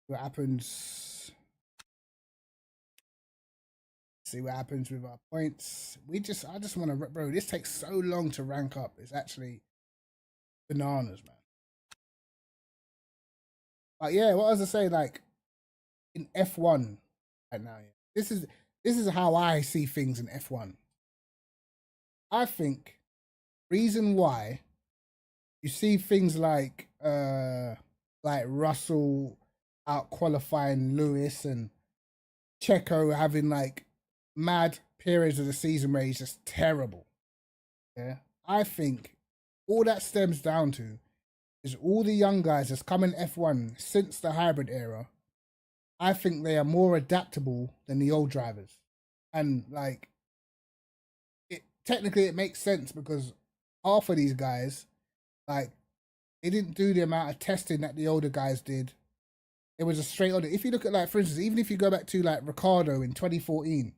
What happens? See what happens with our points. I just want to, bro. This takes so long to rank up. It's actually bananas, man. But yeah, what was I say? Like in F1 right now, this is how I see things in F1. I think reason why you see things like Russell out qualifying Lewis and Checo having like mad periods of the season where he's just terrible. Yeah, I think all that stems down to is all the young guys that's come in F1 since the hybrid era. I think they are more adaptable than the old drivers, and like technically it makes sense because half of these guys, like, they didn't do the amount of testing that the older guys did. It was a straight on. If you look at, like, for instance, even if you go back to like Ricciardo in 2014,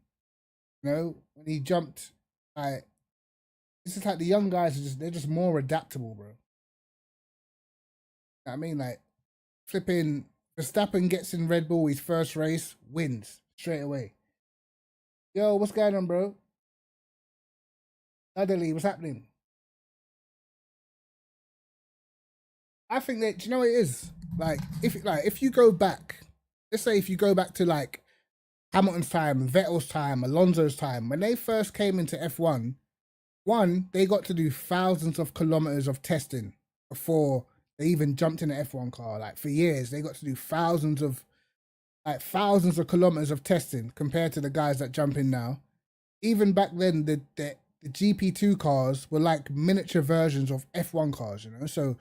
you know, when he jumped, like, it's just like the young guys they're just more adaptable, bro. You know what I mean, like, flipping Verstappen gets in Red Bull his first race, wins straight away. Yo, what's going on, bro? Dudley, what's happening? I think that, do you know what it is? Like if you go back, let's say if you go back to like Hamilton's time, Vettel's time, Alonso's time, when they first came into F1, they got to do thousands of kilometers of testing before they even jumped in an F1 car. Like for years, they got to do thousands of kilometers of testing compared to the guys that jump in now. Even back then, the GP2 cars were like miniature versions of F1 cars, you know? So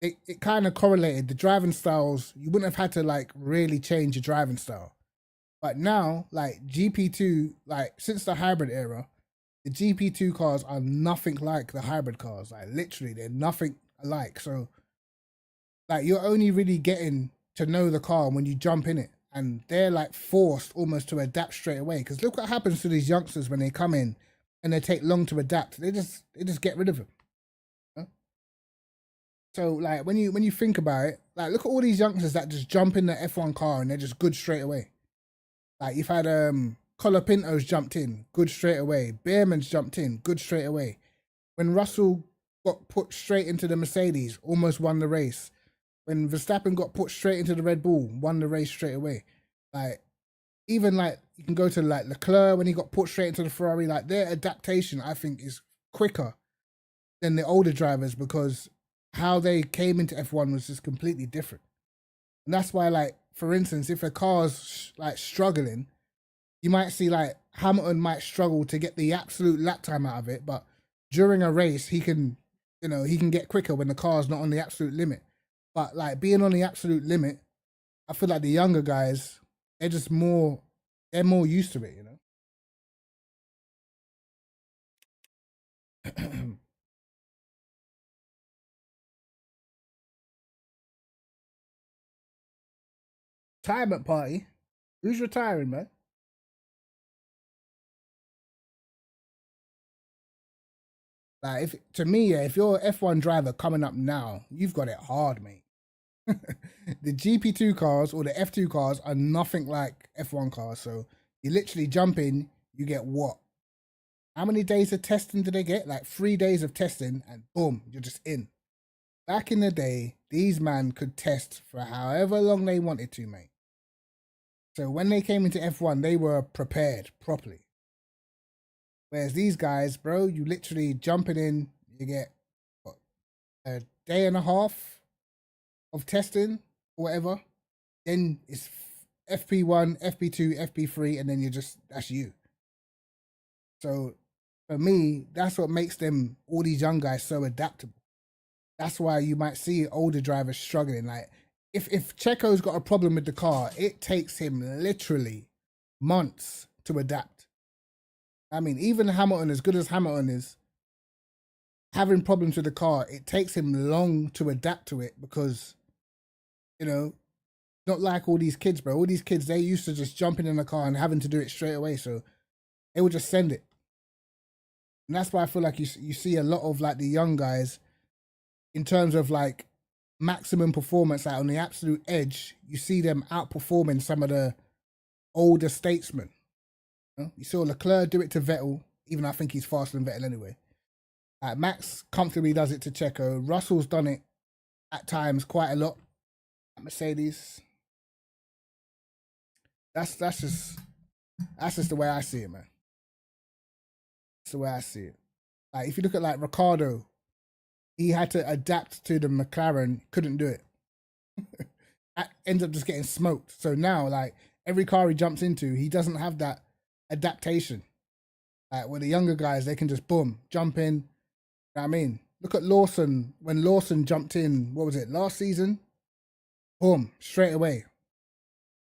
it kind of correlated. The driving styles, you wouldn't have had to like really change your driving style. But now, like GP2, like since the hybrid era, the GP2 cars are nothing like the hybrid cars. Like literally, they're nothing alike. So like you're only really getting to know the car when you jump in it. And they're like forced almost to adapt straight away. Because look what happens to these youngsters when they come in and they take long to adapt. They just get rid of them. You know? So like when you think about it, like look at all these youngsters that just jump in the F1 car and they're just good straight away. Like you've had Colapinto's jumped in, good straight away. Behrman's jumped in, good straight away. When Russell got put straight into the Mercedes, almost won the race. When Verstappen got put straight into the Red Bull, won the race straight away. Like even like you can go to like Leclerc when he got put straight into the Ferrari. Like their adaptation, I think, is quicker than the older drivers because how they came into F1 was just completely different. And that's why, like, for instance, if a car's like struggling, you might see like Hamilton might struggle to get the absolute lap time out of it, but during a race, he can get quicker when the car's not on the absolute limit. But like being on the absolute limit, I feel like the younger guys, they're more used to it, you know? Retirement party? Who's retiring, man? Like if you're an F1 driver coming up now, you've got it hard, mate. The GP2 cars or the F2 cars are nothing like F1 cars. So you literally jump in, you get what? How many days of testing do they get? Like 3 days of testing and boom, you're just in. Back in the day, these men could test for however long they wanted to, mate. So when they came into F1, they were prepared properly. Whereas these guys, bro, you literally jumping in, you get what, a day and a half of testing or whatever. Then it's FP1, FP2, FP3, and then that's you. So for me, that's what makes them, all these young guys, so adaptable. That's why you might see older drivers struggling. Like if Checo's got a problem with the car, it takes him literally months to adapt. I mean, even Hamilton, as good as Hamilton is, having problems with the car, it takes him long to adapt to it because, you know, not like all these kids, bro. All these kids, they used to just jumping in the car and having to do it straight away. So they would just send it. And that's why I feel like you see a lot of like the young guys in terms of like maximum performance, like on the absolute edge, you see them outperforming some of the older statesmen. You saw Leclerc do it to Vettel, even though I think he's faster than Vettel anyway. Max comfortably does it to Checo. Russell's done it at times quite a lot at Mercedes. That's just the way I see it, man. That's the way I see it. Like if you look at like Ricciardo, he had to adapt to the McLaren, couldn't do it. Ends up just getting smoked. So now, like every car he jumps into, he doesn't have that adaptation. Like with the younger guys, they can just boom, jump in. You know what I mean? Look at Lawson. When Lawson jumped in, what was it, last season? Boom, straight away.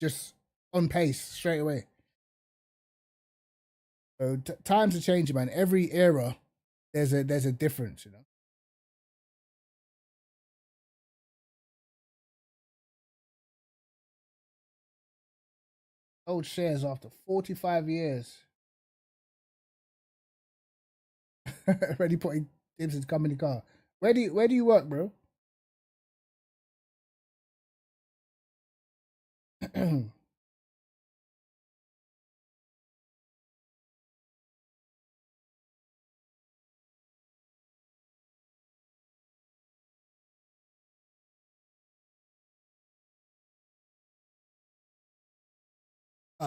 Just on pace, straight away. So times are changing, man. Every era, there's a difference, you know. Old shares after 45 years. Already putting Gibson's company car. Where do you work, bro?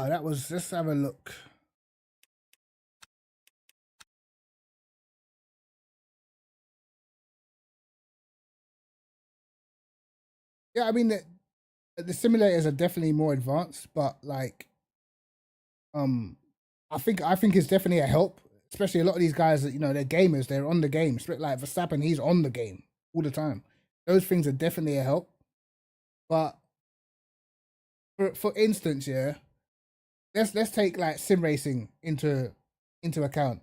Oh, that was. Let's have a look. Yeah, I mean the simulators are definitely more advanced, but like, I think it's definitely a help. Especially a lot of these guys that they're gamers, they're on the game. Like Verstappen, he's on the game all the time. Those things are definitely a help. But for instance, yeah, let's take like sim racing into account,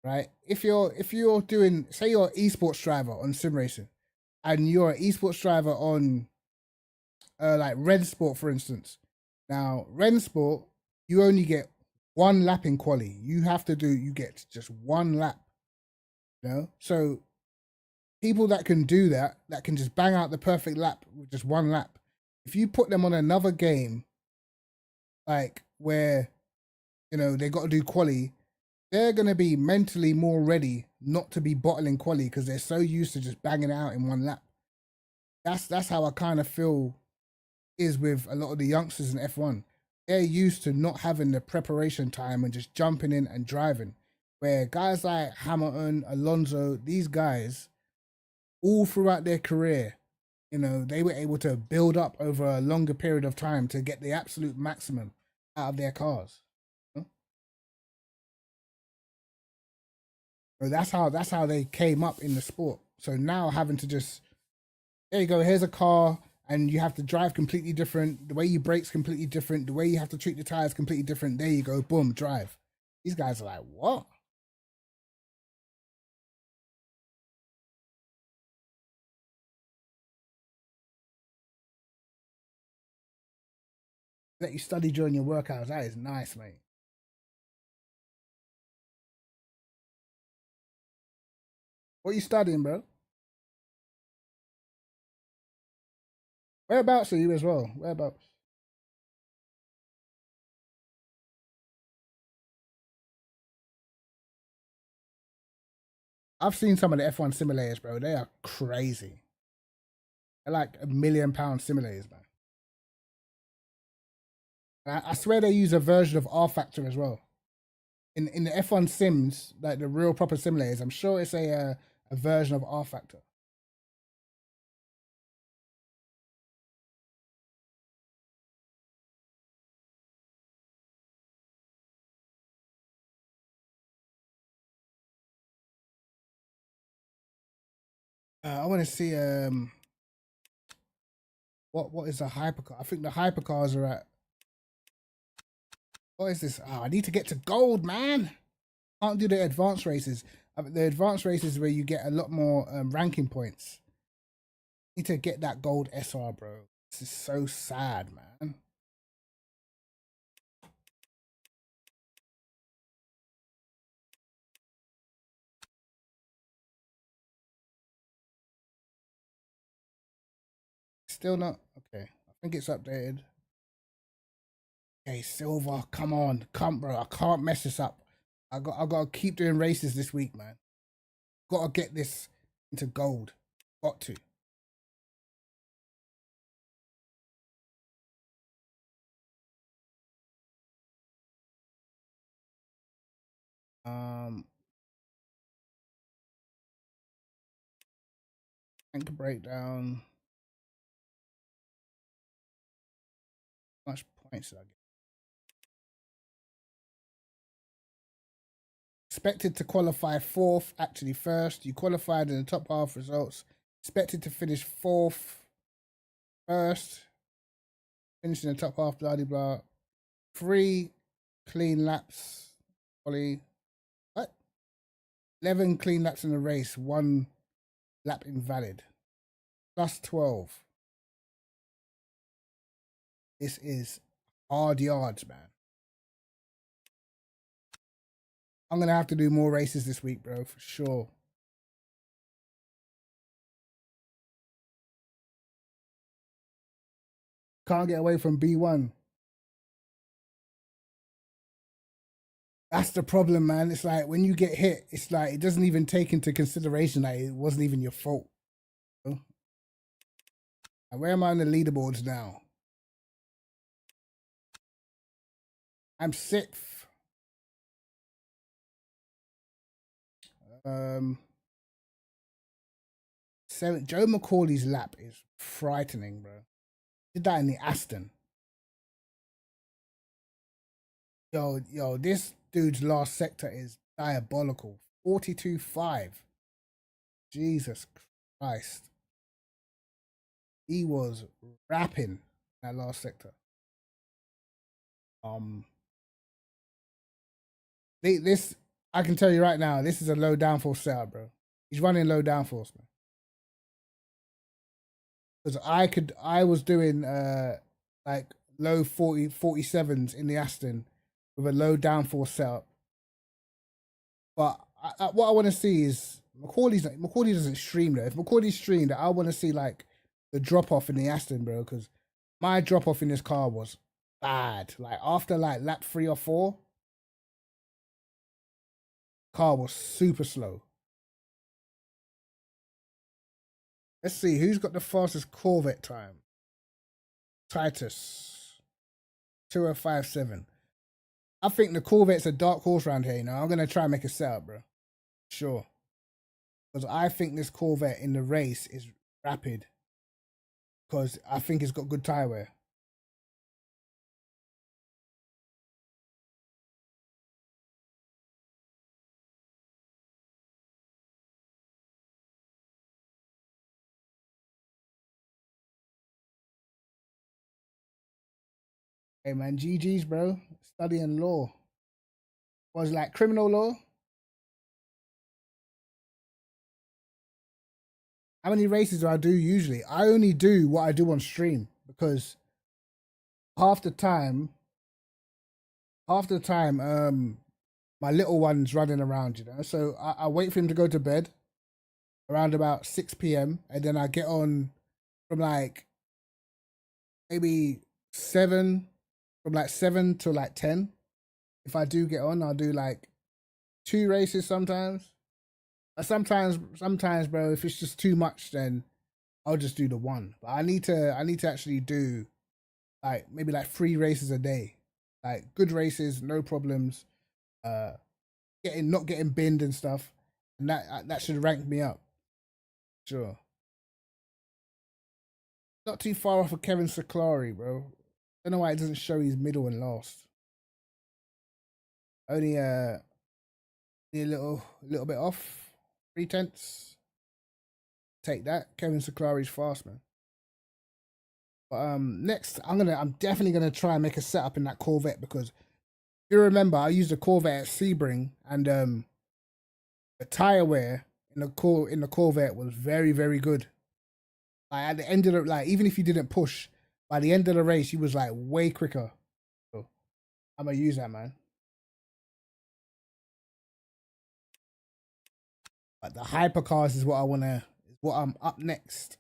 right? If you're doing, say you're an esports driver on sim racing, and you're an esports driver on like Ren Sport, for instance. Now, Ren Sport, you only get one lap in quali. You get just one lap. So people that can do that can just bang out the perfect lap with just one lap. If you put them on another game, like where they got to do quali, they're gonna be mentally more ready not to be bottling quali because they're so used to just banging it out in one lap. That's how I kind of feel is with a lot of the youngsters in F1. They're used to not having the preparation time and just jumping in and driving. Where guys like Hamilton, Alonso, these guys, all throughout their career, they were able to build up over a longer period of time to get the absolute maximum out of their cars. So that's how they came up in the sport. So now having to just, there you go, here's a car, and you have to drive completely different. The way you brake's completely different. The way you have to treat the tires completely different. There you go, boom, drive. These guys are like, what? Let you study during your workouts. That is nice, mate. What are you studying, bro? Whereabouts are you as well? Whereabouts? I've seen some of the F1 simulators, bro. They are crazy. They're like £1 million simulators, man. I swear they use a version of R Factor as well. In the F1 sims, like the real proper simulators, I'm sure it's a version of R Factor. I want to see what is a hypercar? I think the hypercars are at, what is this? Oh, I need to get to gold, man. Can't do the advanced races. The advanced races where you get a lot more ranking points. Need to get that gold SR, bro. This is so sad, man. Still not okay. I think it's updated. Okay, silver. Come on, come, bro. I can't mess this up. I got to keep doing races this week, man. Got to get this into gold. Got to. Tank breakdown. How much points did I get? Expected to qualify fourth, actually first. You qualified in the top half results. Expected to finish fourth, first. Finished in the top half, blah, blah, blah. 3 clean laps. Quali. What? 11 clean laps in the race. 1 lap invalid. Plus 12. This is hard yards, man. I'm going to have to do more races this week, bro, for sure. Can't get away from B1. That's the problem, man. It's like when you get hit, it's like it doesn't even take into consideration that it wasn't even your fault. Where am I on the leaderboards now? I'm 6th. Joe McCauley's lap is frightening, bro. Did that in the Aston. Yo, this dude's last sector is diabolical. 42.5. Jesus Christ. He was rapping that last sector. This I can tell you right now, this is a low downforce setup, bro. He's running low downforce, man. Because I was doing like low 47s in the Aston with a low downforce setup. But what I want to see is McCauley doesn't stream though. If McCauley streamed, I want to see like the drop off in the Aston, bro. Because my drop off in this car was bad. Like after like lap 3 or 4, car was super slow. Let's see who's got the fastest Corvette time. Titus 2057. I think the Corvette's a dark horse around here. You know, I'm gonna try and make a setup, bro. Sure, because I think this Corvette in the race is rapid. Because I think it's got good tire wear. Hey man, GG's, bro. Studying law. Was like criminal law. How many races do I do usually? I only do what I do on stream because half the time, my little one's running around, you know. So I wait for him to go to bed around about 6 p.m. and then I get on from like maybe 7, from like 7 to like 10. If I do get on, I'll do like 2 races sometimes. Sometimes, bro, if it's just too much, then I'll just do the 1. But I need to actually do like maybe like 3 races a day, like good races, no problems. Not getting binned and stuff, and that should rank me up. Sure. Not too far off of Kevin Seclari, bro. Don't know why it doesn't show he's middle and last. Only a little bit off. 3/10. Take that. Kevin Seclari's fast, man. But next I'm definitely gonna try and make a setup in that Corvette because if you remember I used a Corvette at Sebring and the tire wear in the Corvette was very, very good. Like at the end of the like even if you didn't push, by the end of the race you was like way quicker. So I'm gonna use that, man. But the hypercars is what I'm up next.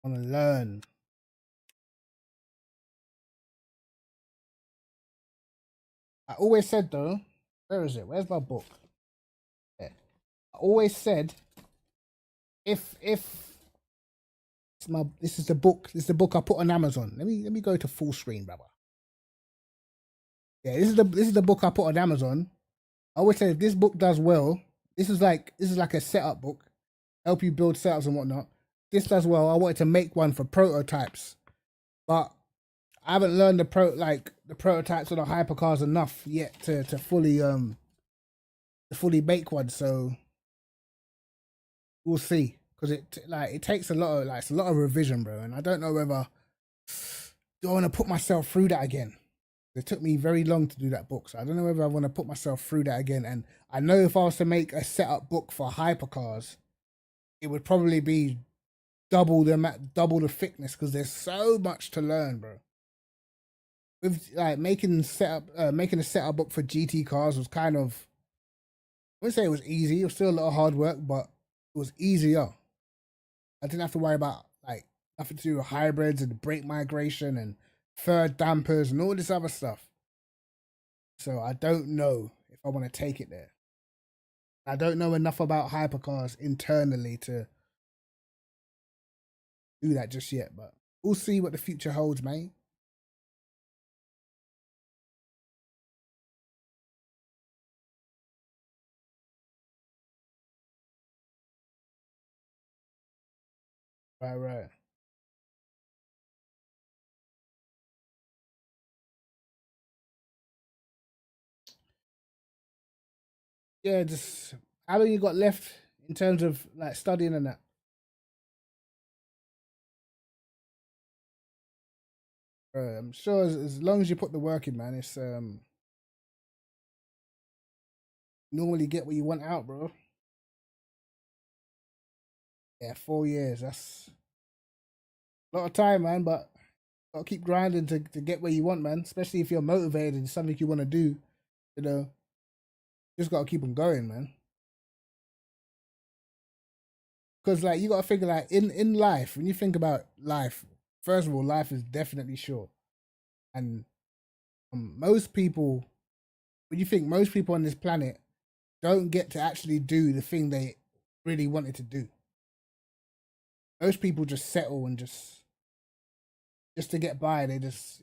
I wanna learn. I always said though, where is it? Where's my book? Yeah. I always said if this is the book I put on Amazon. Let me go to full screen, brother. Yeah, this is the book I put on Amazon. I always say if this book does well, this is like a setup book, help you build setups and whatnot. This does well. I wanted to make one for prototypes, but I haven't learned the prototypes or the hypercars enough yet to fully make one. So we'll see, because it takes a lot of revision, bro. And I don't know whether do I want to put myself through that again. It took me very long to do that book, so I don't know whether I want to put myself through that again. And I know if I was to make a setup book for hypercars, it would probably be double the thickness because there's so much to learn, bro. With like making a setup book for GT cars was kind of, I wouldn't say it was easy. It was still a lot of hard work, but it was easier. I didn't have to worry about like nothing to do with hybrids and brake migration and third dampers and all this other stuff. So I don't know if I want to take it there. I don't know enough about hypercars internally to do that just yet, but we'll see what the future holds, mate. Right. Yeah, just how long you got left in terms of like studying and that? I'm sure as long as you put the work in, man, it's normally get what you want out, bro. Yeah, 4 years. That's a lot of time, man. But gotta keep grinding to get where you want, man. Especially if you're motivated and something you want to do. You know, just gotta keep on going, man. Because like you gotta figure like in life, when you think about life, first of all, life is definitely short, and most people, when you think most people on this planet don't get to actually do the thing they really wanted to do. Most people just settle and just to get by. They just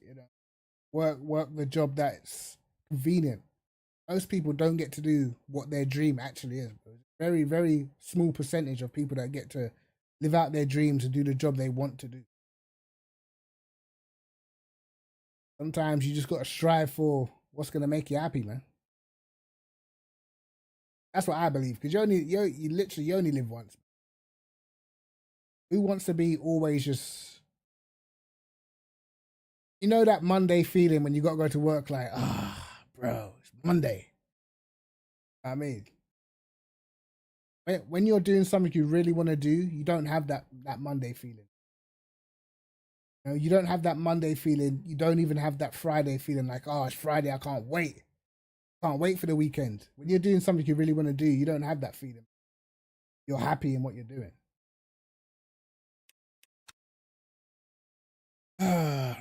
work the job that's convenient. Most people don't get to do what their dream actually is. Very, very small percentage of people that get to live out their dreams and do the job they want to do. Sometimes you just got to strive for what's going to make you happy, man. That's what I believe. Because you literally only live once. Who wants to be always just, you know, that Monday feeling when you got to go to work like, bro, it's Monday. I mean, when you're doing something you really want to do, you don't have that Monday feeling. You know, you don't have that Monday feeling. You don't even have that Friday feeling like, oh, it's Friday, I can't wait. Can't wait for the weekend. When you're doing something you really want to do, you don't have that feeling. You're happy in what you're doing.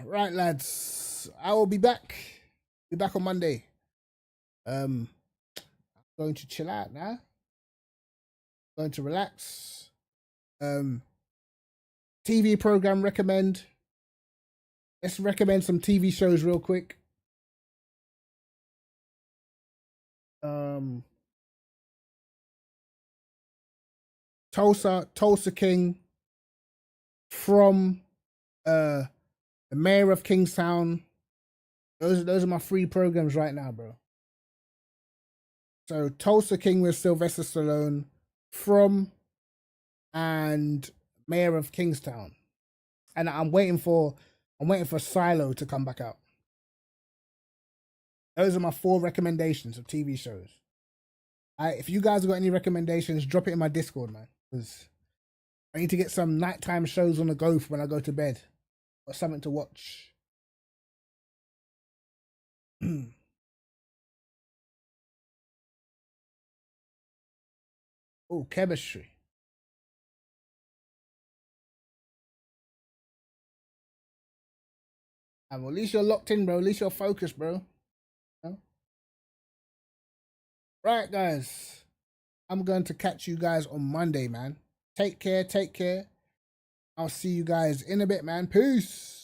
Right, lads. I will be back. Be back on Monday. I'm going to chill out now. Going to relax. TV program recommend. Let's recommend some TV shows real quick. Tulsa King, From, the Mayor of Kingstown. Those are my free programs right now, bro. So Tulsa King with Sylvester Stallone, From, and Mayor of Kingstown. And I'm waiting for Silo to come back out. Those are my 4 recommendations of TV shows. If you guys have got any recommendations, drop it in my Discord, man. Because I need to get some nighttime shows on the go for when I go to bed. Or something to watch. Oh, chemistry. Well, at least you're locked in, bro. At least you're focused, bro. Right, guys. I'm going to catch you guys on Monday, man. Take care. I'll see you guys in a bit, man. Peace.